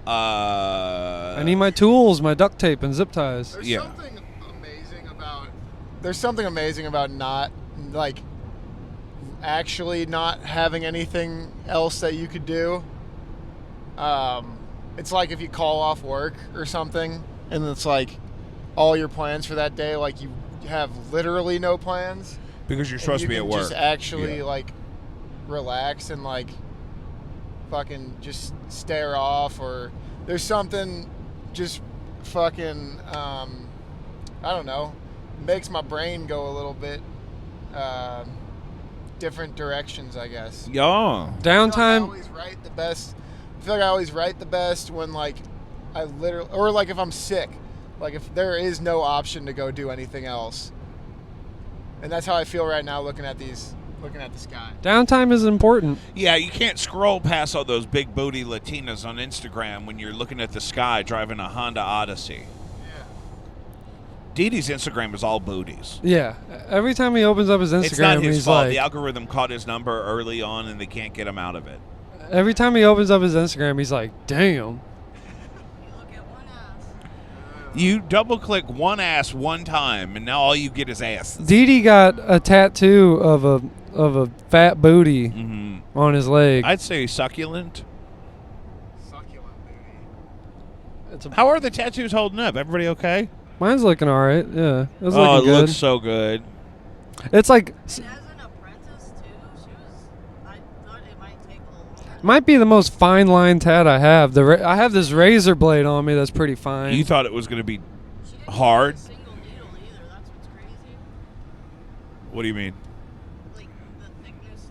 I need my tools, my duct tape, and zip ties.
There's something amazing about not like actually not having anything else that you could do. It's like if you call off work or something, and it's like all your plans for that day, like you have literally no plans
Because you're supposed to be at work.
Just actually like relax and like fucking just stare off, or there's something just fucking I don't know, makes my brain go a little bit different directions, I guess.
Yeah.
Downtime.
I feel like I always write the best when like I literally, or like if I'm sick, like if there is no option to go do anything else. And that's how I feel right now looking at the sky.
Downtime is important.
Yeah, you can't scroll past all those big booty Latinas on Instagram when you're looking at the sky driving a Honda Odyssey.
Yeah.
Dee Dee's Instagram is all booties.
Yeah. Every time he opens up his Instagram,
It's not his
he's
fault.
like,
The algorithm caught his number early on and they can't get him out of it.
every time he opens up his Instagram, he's like, damn.
You look at one ass.
You double-click one ass one time, and now all you get is ass.
Dee Dee got a tattoo of a fat booty on his leg.
I'd say succulent.
Succulent baby.
It's a,
How are the tattoos holding up? Everybody okay?
mine's looking all right. Yeah, it's
Oh, it
looking good.
looks so good.
It's like
As an apprentice too, I thought it might take a little longer.
might be the most fine line tat I have. I have this razor blade on me that's pretty fine.
You thought it was going to be
She didn't
hard?
use a single needle either. That's what's crazy.
What do you mean?
Like the thickness,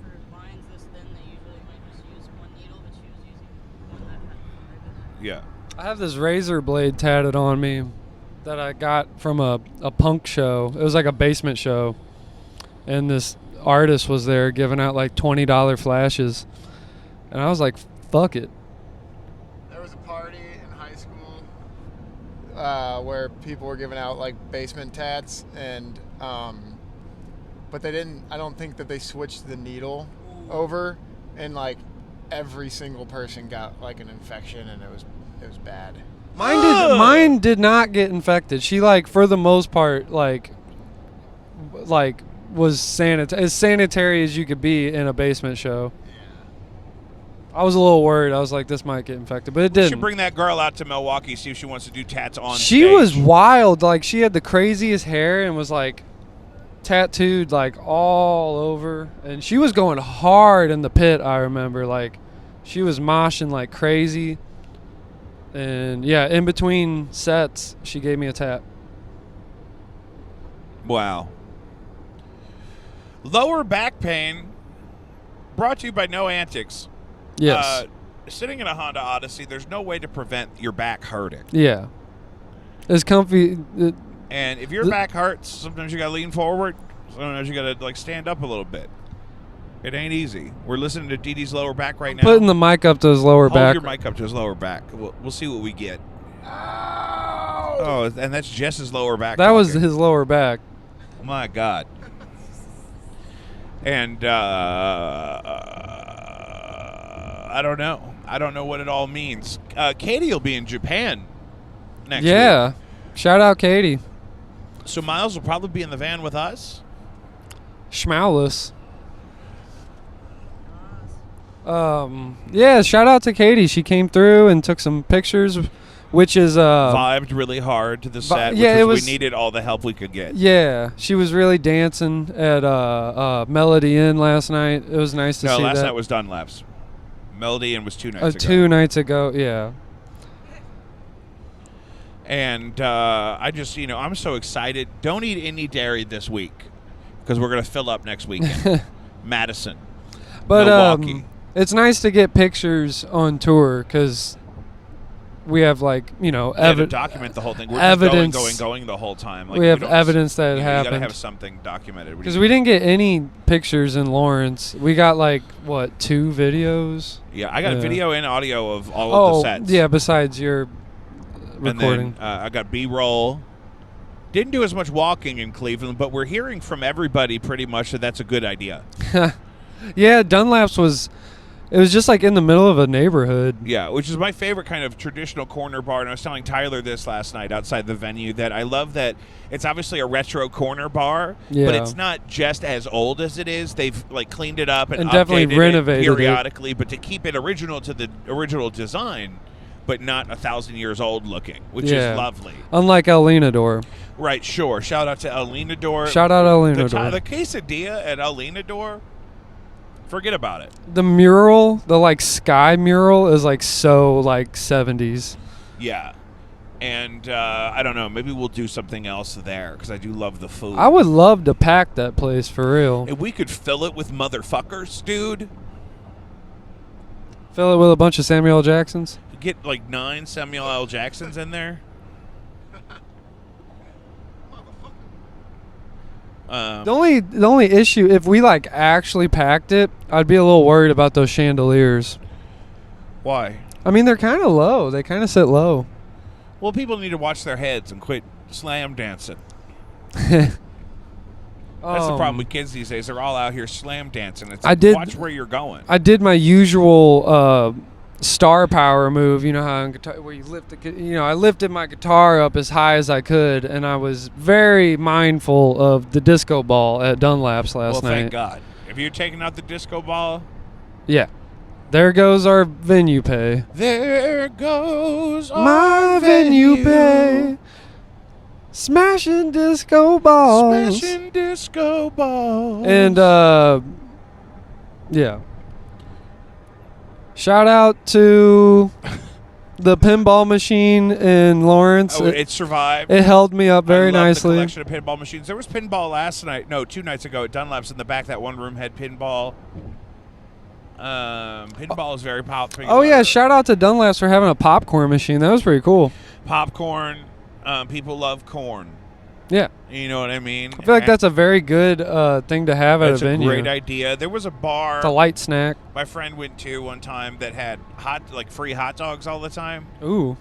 for lines this thin, they usually might just use one needle, but she was using one that had 5 in it.
Yeah.
I have this razor blade tatted on me that I got from a punk show. It was like a basement show. And this artist was there giving out like $20 flashes. And I was like, fuck it.
There was a party in high school where people were giving out like basement tats, and but they didn't. I don't think that they switched the needle over, and like every single person got like an infection, and it was bad.
Mine did not get infected. She like for the most part like was as sanitary as you could be in a basement show. I was a little worried. I was like, this might get infected, but it
We
didn't.
should bring that girl out to Milwaukee, see if she wants to do tats on
She
stage.
was wild. Like she had the craziest hair and was like tattooed like all over, and she was going hard in the pit. I remember like she was moshing like crazy. And yeah, in between sets, she gave me a tap.
Wow. Lower back pain brought to you by No Antics.
Yes.
Sitting in a Honda Odyssey, there's no way to prevent your back hurting.
Yeah. It's comfy.
And if your back hurts, sometimes you got to lean forward. Sometimes you got to like stand up a little bit. It ain't easy. We're listening to Dee Dee's lower back right now.
Putting the mic up to his lower
Hold
back.
your mic up to his lower back. We'll see what we get. Oh, and that's Jess's lower back.
That was
talking.
his lower back.
Oh my God. And I don't know. I don't know what it all means. Katie will be in Japan next week.
Yeah. Shout out Katie.
So Miles will probably be in the van with us.
Schmowless. Yeah, shout out to Katie. She came through and took some pictures, which is
Vibed really hard to the set,
yeah,
which we needed all the help we could get.
Yeah, she was really dancing at Melody Inn last night. It was nice to see that.
No, last night was Dunlap's. Melody Inn was 2 nights ago.
2 nights ago, yeah.
And I just, I'm so excited. Don't eat any dairy this week because we're going to fill up next weekend. Madison,
But
Milwaukee.
it's nice to get pictures on tour because we have
to document the whole thing. We're
evidence-
just going the whole time. Like,
we have
don't-
evidence that it
you got to
happened.
have something documented.
Because we didn't get any pictures in Lawrence. We got 2 videos?
Yeah, I got
Yeah.
video and audio of all of the sets.
yeah, besides your
And
recording.
then I got B-roll. Didn't do as much walking in Cleveland, but we're hearing from everybody pretty much that that's a good idea.
Yeah, Dunlap's was just in the middle of a neighborhood.
Yeah, which is my favorite kind of traditional corner bar. And I was telling Tyler this last night outside the venue that I love that it's obviously a retro corner bar, but
Yeah.
it's not just as old as it is. They've cleaned it up and
definitely
updated
renovated
it periodically, but to keep it original to the original design, but not 1,000 years old looking, which
Yeah.
is lovely.
Unlike El Linador.
Right, sure. Shout out to El Linador.
Shout out El
The
Linador.
quesadilla at El Linador, forget about it.
The mural, the sky mural is so 70s.
Yeah. And I don't know, maybe we'll do something else there because I do love the food.
I would love to pack that place for real.
If we could fill it with motherfuckers, dude.
Fill it with a bunch of Samuel L. Jacksons.
Get 9 Samuel L. Jacksons in there.
The only issue, if we actually packed it, I'd be a little worried about those chandeliers.
Why?
I mean, they're kind of low. They kind of sit low.
Well, people need to watch their heads and quit slam dancing. That's the problem with kids these days. They're all out here slam dancing. It's watch where you're going.
I did my usual star power move. You know how on guitar, where you lift I lifted my guitar up as high as I could, and I was very mindful of the disco ball at Dunlap's last night.
Thank God. If you're taking out the disco ball,
Yeah. There goes our venue pay.
there goes
My venue pay. Smashing disco balls.
Smashing disco balls.
And yeah. Shout out to the pinball machine in Lawrence.
Oh, it survived.
It held me up very
I love
nicely.
The collection of pinball machines. There was pinball last night. No, 2 nights ago at Dunlap's in the back. That one room had pinball. Pinball is very popular.
Oh yeah, shout out to Dunlap's for having a popcorn machine. That was pretty cool.
Popcorn. People love corn.
Yeah.
You know what I mean?
I feel like that's a very good thing to have at a
That's a
venue.
great idea. There was a bar
It's a light snack.
my friend went to one time that had free hot dogs all the time,
Ooh.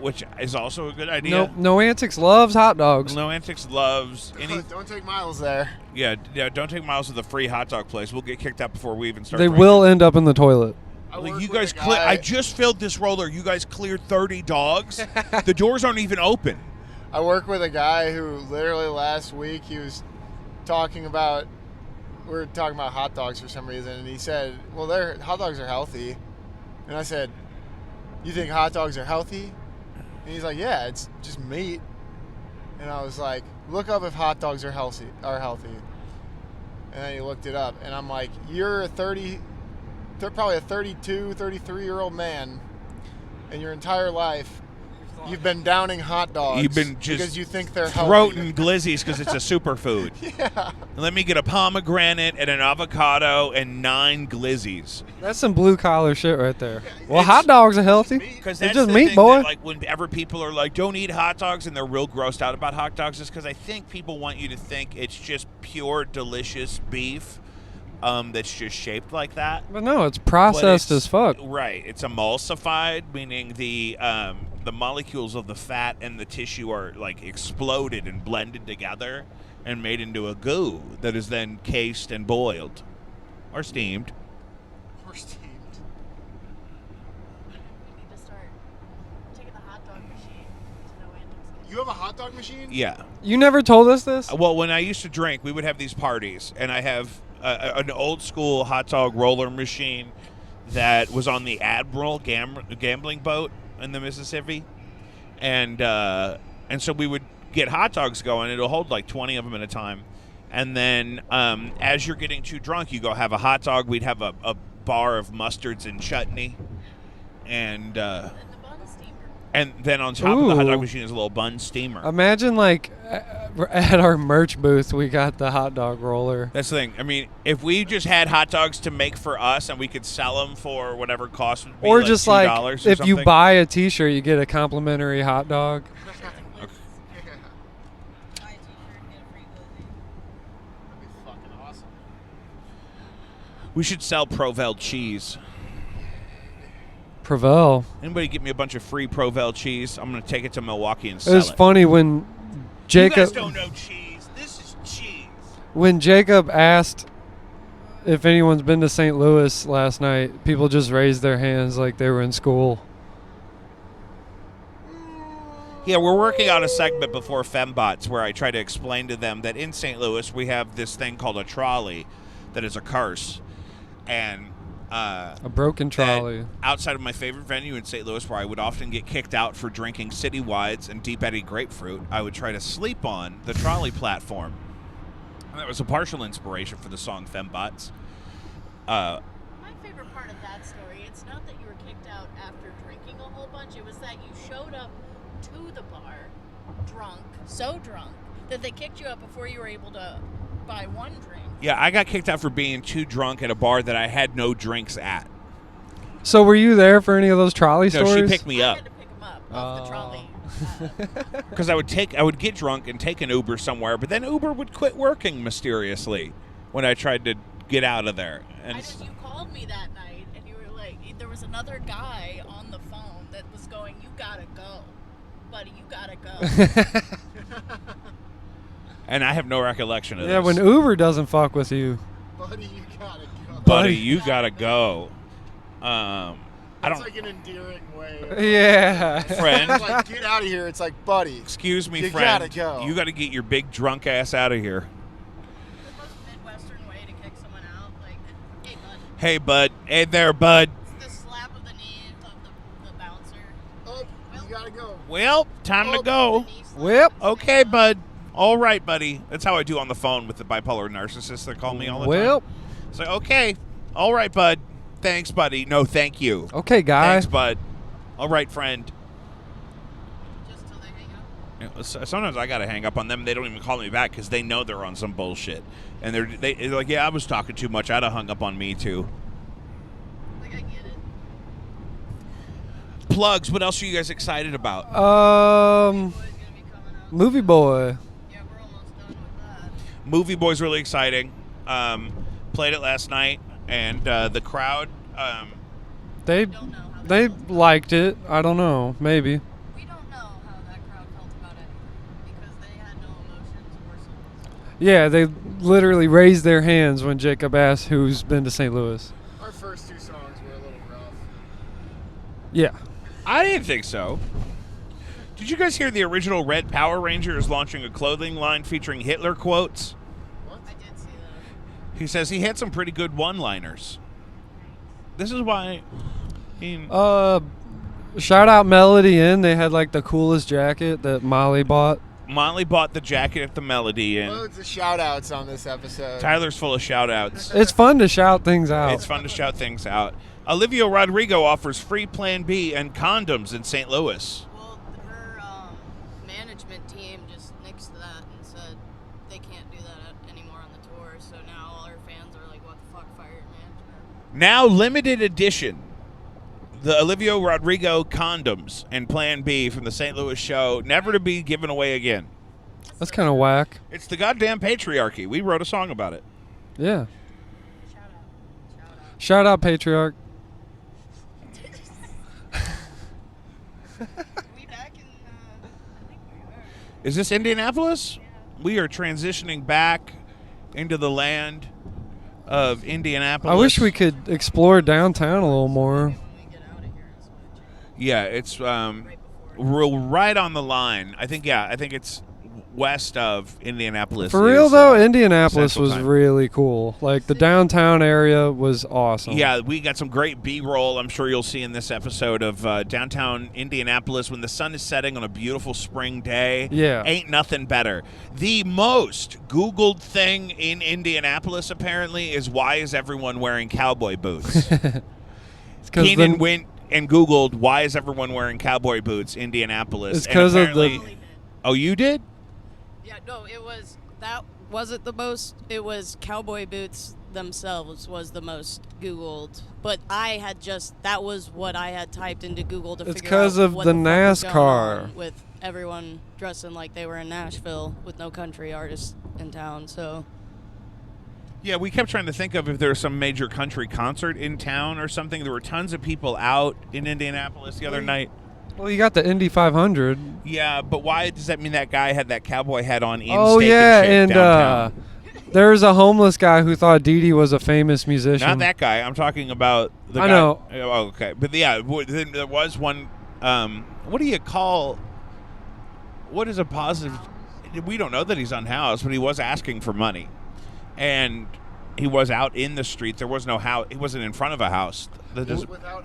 which is also a good idea.
No Antics loves hot dogs.
No Antics loves any.
Don't take Miles there.
Yeah. Don't take Miles to the free hot dog place. We'll get kicked out before we even start.
They
drinking.
will end up in the toilet.
Like, you guys, I just filled this roller. You guys cleared 30 dogs. The doors aren't even open.
I work with a guy who literally last week he was talking about. We were talking about hot dogs for some reason, and he said, "Well, hot dogs are healthy," and I said, "You think hot dogs are healthy?" And he's like, "Yeah, it's just meat." And I was like, "Look up if hot dogs are healthy." And then he looked it up, and I'm like, "You're probably a 32, 33-year-old man, and your entire life, you've been downing hot dogs.
You've been just
because you think they're healthy."
throating glizzies because it's a superfood.
Yeah.
Let me get a pomegranate and an avocado and 9 glizzies.
That's some blue collar shit right there. Well,
It's-
hot dogs are healthy.
Because
It's
that's
just
the
meat,
thing
boy.
that, whenever people are like, "Don't eat hot dogs," and they're real grossed out about hot dogs, is because I think people want you to think it's just pure, delicious beef that's just shaped like that.
But no, it's
But
processed
it's-
as fuck.
Right. It's emulsified, meaning the molecules of the fat and the tissue are exploded and blended together and made into a goo that is then cased and boiled or steamed.
We're steamed.
We need to start taking the hot dog machine to No Antics.
You have a hot dog machine?
Yeah.
You never told us this?
Well, when I used to drink, we would have these parties, and I have an old school hot dog roller machine that was on the Admiral gambling boat in the Mississippi, and so we would get hot dogs going. It'll hold 20 of them at a time, and then as you're getting too drunk, you go have a hot dog. We'd have a bar of mustards and chutney, and
And the bun steamer.
And then on top of the hot dog
Ooh.
machine is a little bun steamer.
Imagine like at our merch booth, we got the hot dog roller.
That's the thing. I mean, if we just had hot dogs to make for us and we could sell them for whatever cost would be,
Or
like
just
$2
like
or
if
something.
you buy a T-shirt, you get a complimentary hot dog.
Buy a t-shirt, get a free hoodie.
That'd be fucking awesome.
We should sell Provel cheese.
Provel.
Anybody get me a bunch of free Provel cheese? I'm going to take it to Milwaukee and
It
sell
was funny when
You
Jacob
guys don't know cheese. This is cheese.
when Jacob asked if anyone's been to St. Louis last night, people just raised their hands like they were in school.
Yeah, we're working on a segment before Fembots where I try to explain to them that in St. Louis we have this thing called a trolley that is a curse. And
A broken trolley.
that outside of my favorite venue in St. Louis, where I would often get kicked out for drinking City Wides and Deep Eddy grapefruit, I would try to sleep on the trolley platform. And that was a partial inspiration for the song Fembots.
My favorite part of that story, it's not that you were kicked out after drinking a whole bunch, it was that you showed up to the bar drunk, so drunk, that they kicked you out before you were able to buy one drink.
Yeah, I got kicked out for being too drunk at a bar that I had no drinks at.
So were you there for any of those trolley
No,
stories?
she picked me
I
up
had to pick him up off the trolley.
because I would get drunk and take an Uber somewhere, but then Uber would quit working mysteriously when I tried to get out of there. And
You called me that night, and you were like, there was another guy on the phone that was going, "You gotta go, buddy, you gotta go."
and I have no recollection of
Yeah,
this.
when Uber doesn't fuck with you.
Buddy, you gotta go.
Buddy, you gotta go. I
That's
don't.
like an endearing way.
Yeah.
Friend,
It's like, get out of here. It's like, buddy.
excuse me,
You
friend.
gotta go.
You gotta get your big drunk ass out of here.
The most Midwestern way to kick someone out, like, "Hey, bud."
Hey, bud. Hey there, bud.
The slap of the knee of the bouncer.
Oh, you gotta go.
Well, time to go.
The knee slap.
Whip.
Okay, bud. All right, buddy. That's how I do on the phone with the bipolar narcissists that call me all the
Well,
time. It's like, okay. All right, bud. Thanks, buddy. No, thank you.
okay, guy.
Thanks, bud. All right, friend.
Just till they hang up.
You know, sometimes I gotta hang up on them. They don't even call me back because they know they're on some bullshit, and they're like, "Yeah, I was talking too much. I'd have hung up on me too."
Like, I get it.
Plugs. What else are you guys excited about?
Boy's gonna be coming out.
Movie Boy.
Yeah, we're almost done with that.
Movie Boy's really exciting. Played it last night, and the crowd.
They
Don't know how
they
felt.
liked it. I don't know. Maybe.
We don't know how that crowd felt about it because they had no emotions or something.
Yeah, they literally raised their hands when Jacob asked who's been to St. Louis.
Our first two songs were a little rough.
Yeah.
I didn't think so. Did you guys hear the original Red Power Ranger is launching a clothing line featuring Hitler quotes?
I did see that.
He says he had some pretty good one-liners. This is why.
Shout out Melody Inn. They had like the coolest jacket that Molly bought.
Molly bought the jacket at the Melody Inn.
Loads of shout outs on this episode.
Tyler's full of shout-outs.
It's fun to shout things out.
It's fun to shout things out. Olivia Rodrigo offers free Plan B and condoms in St. Louis.
Well, her management team just nixed that and said they can't do that anymore on the tour. So now all her fans are like, "What the fuck? Fire your management."
Now limited edition. The Olivia Rodrigo condoms and Plan B from the St. Louis show, never to be given away again.
That's kind of whack.
It's the goddamn patriarchy. We wrote a song about it.
Yeah.
Shout out. Shout out.
Shout out Patriarch.
We back in, I think we are.
Is this Indianapolis? We are transitioning back into the land of Indianapolis.
I wish we could explore downtown a little more.
When we get out of here, it's gonna change
Yeah, it's
right before.
we're right on the line. I think it's west of Indianapolis.
For real
is,
though, Indianapolis
Central
was
Time.
really cool. Like the downtown area was awesome.
Yeah, we got some great B-roll. I'm sure you'll see in this episode of downtown Indianapolis when the sun is setting on a beautiful spring day.
Yeah.
Ain't nothing better. The most Googled thing in Indianapolis apparently is why is everyone wearing cowboy boots?
It's 'cause
Keenan and Googled why is everyone wearing cowboy boots, Indianapolis.
It's 'cause of the-
apparently- Oh, you did?
Yeah, no, that wasn't the most. It was cowboy boots themselves was the most Googled. But that was what I had typed into Google to
It's
figure out
'cause of
what
the
fuck was going
NASCAR.
on with everyone dressing like they were in Nashville with no country artists in town. So
Yeah, we kept trying to think of if there was some major country concert in town or something. There were tons of people out in Indianapolis the other night.
Well, you got the Indy 500.
Yeah, but why does that mean that guy had that cowboy hat on in
Oh
Steak
yeah,
Shake
and
downtown?
there's a homeless guy who thought Dee Dee was a famous musician.
Not that guy. I'm talking about the guy.
I know.
Oh, okay. But yeah, then there was one. What do you call? What is a positive? We don't know that he's unhoused, but he was asking for money, and he was out in the street. There was no house. He wasn't in front of a house.
Without home.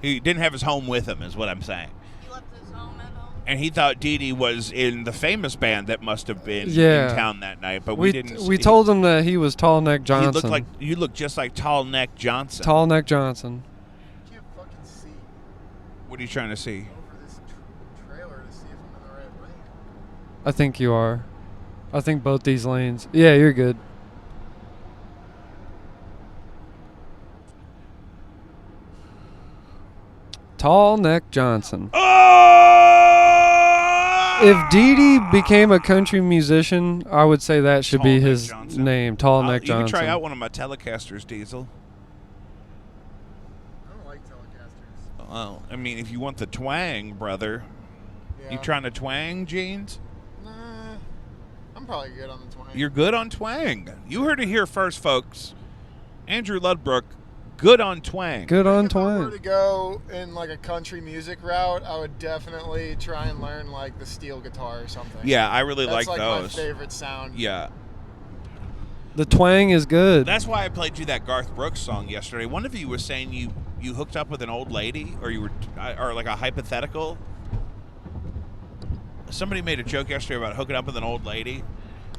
He didn't have his home with him, is what I'm saying.
he left his home at home.
And he thought Dee Dee was in the famous band that must have been
Yeah.
in town that night, but we didn't.
We told him that he was Tall Neck Johnson.
You look just like Tall Neck Johnson.
Tall Neck Johnson.
I can't fucking see
What are you trying to see?
over this trailer to see if I'm in the right lane.
I think you are. I think both these lanes. Yeah, you're good. Tall Neck Johnson.
Oh!
If Dee Dee became a country musician, I would say that should
Tall
be
Neck
his
Johnson.
name. Tall Neck
You
Johnson.
can try out one of my Telecasters, Diesel.
I don't like Telecasters.
Well, I mean, if you want the twang, brother.
Yeah.
You trying to twang, Jeans?
Nah, I'm probably good on the 20.
You're good on twang. You heard it here first, folks. Andrew Ludbrook, good on twang.
Good on
If I were to
twang.
go in like a country music route, I would definitely try and learn like the steel guitar or something.
Yeah, I really
That's
like
my
those.
favorite sound.
Yeah.
The twang is good.
That's why I played you that Garth Brooks song yesterday. One of you was saying you hooked up with an old lady, or like a hypothetical. Somebody made a joke yesterday about hooking up with an old lady,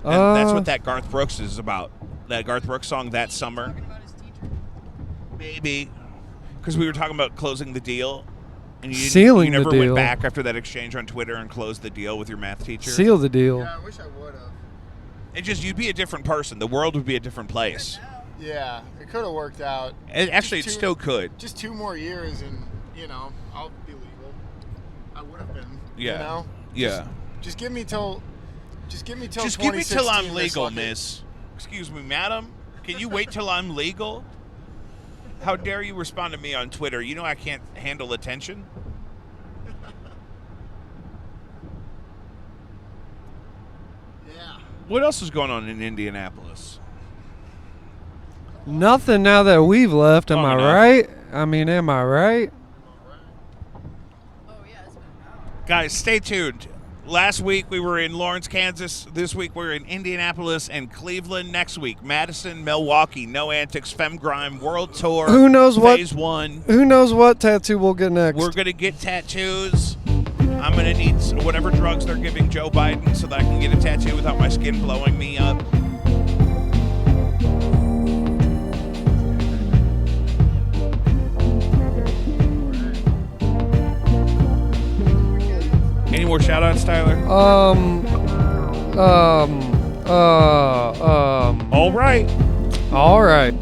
and that's what that Garth Brooks is about. That Garth Brooks song, That Summer. Maybe, because we were talking about closing the deal, and
Sealing
you
the
never
deal.
went back after that exchange on Twitter and closed the deal with your math teacher.
Seal the deal.
Yeah, I wish I would have.
It just you'd be a different person. The world would be a different place.
Yeah, it could have worked out.
Actually, it
Just
still could.
Just 2 more years, and I'll be legal. I would have been.
Yeah.
You know?
Yeah.
Just give me till. Just give me till.
Just give me till I'm
2016 to
legal,
suck it.
miss. Excuse me, madam. Can you wait till I'm legal? How dare you respond to me on Twitter? You know I can't handle attention.
Yeah.
What else is going on in Indianapolis?
Nothing now that we've left. Am
Long
I
enough.
right? I mean, am I right?
Oh yeah, it's been
Guys, stay tuned. Last week we were in Lawrence, Kansas. This week we're in Indianapolis and Cleveland. Next week, Madison, Milwaukee, No Antics, Femgrime, World Tour.
Who knows what-
Phase 1.
Who knows what tattoo we'll get next?
We're going to get tattoos. I'm going to need whatever drugs they're giving Joe Biden so that I can get a tattoo without my skin blowing me up. Any more shout-outs, Tyler?
All right.
All right.
All right.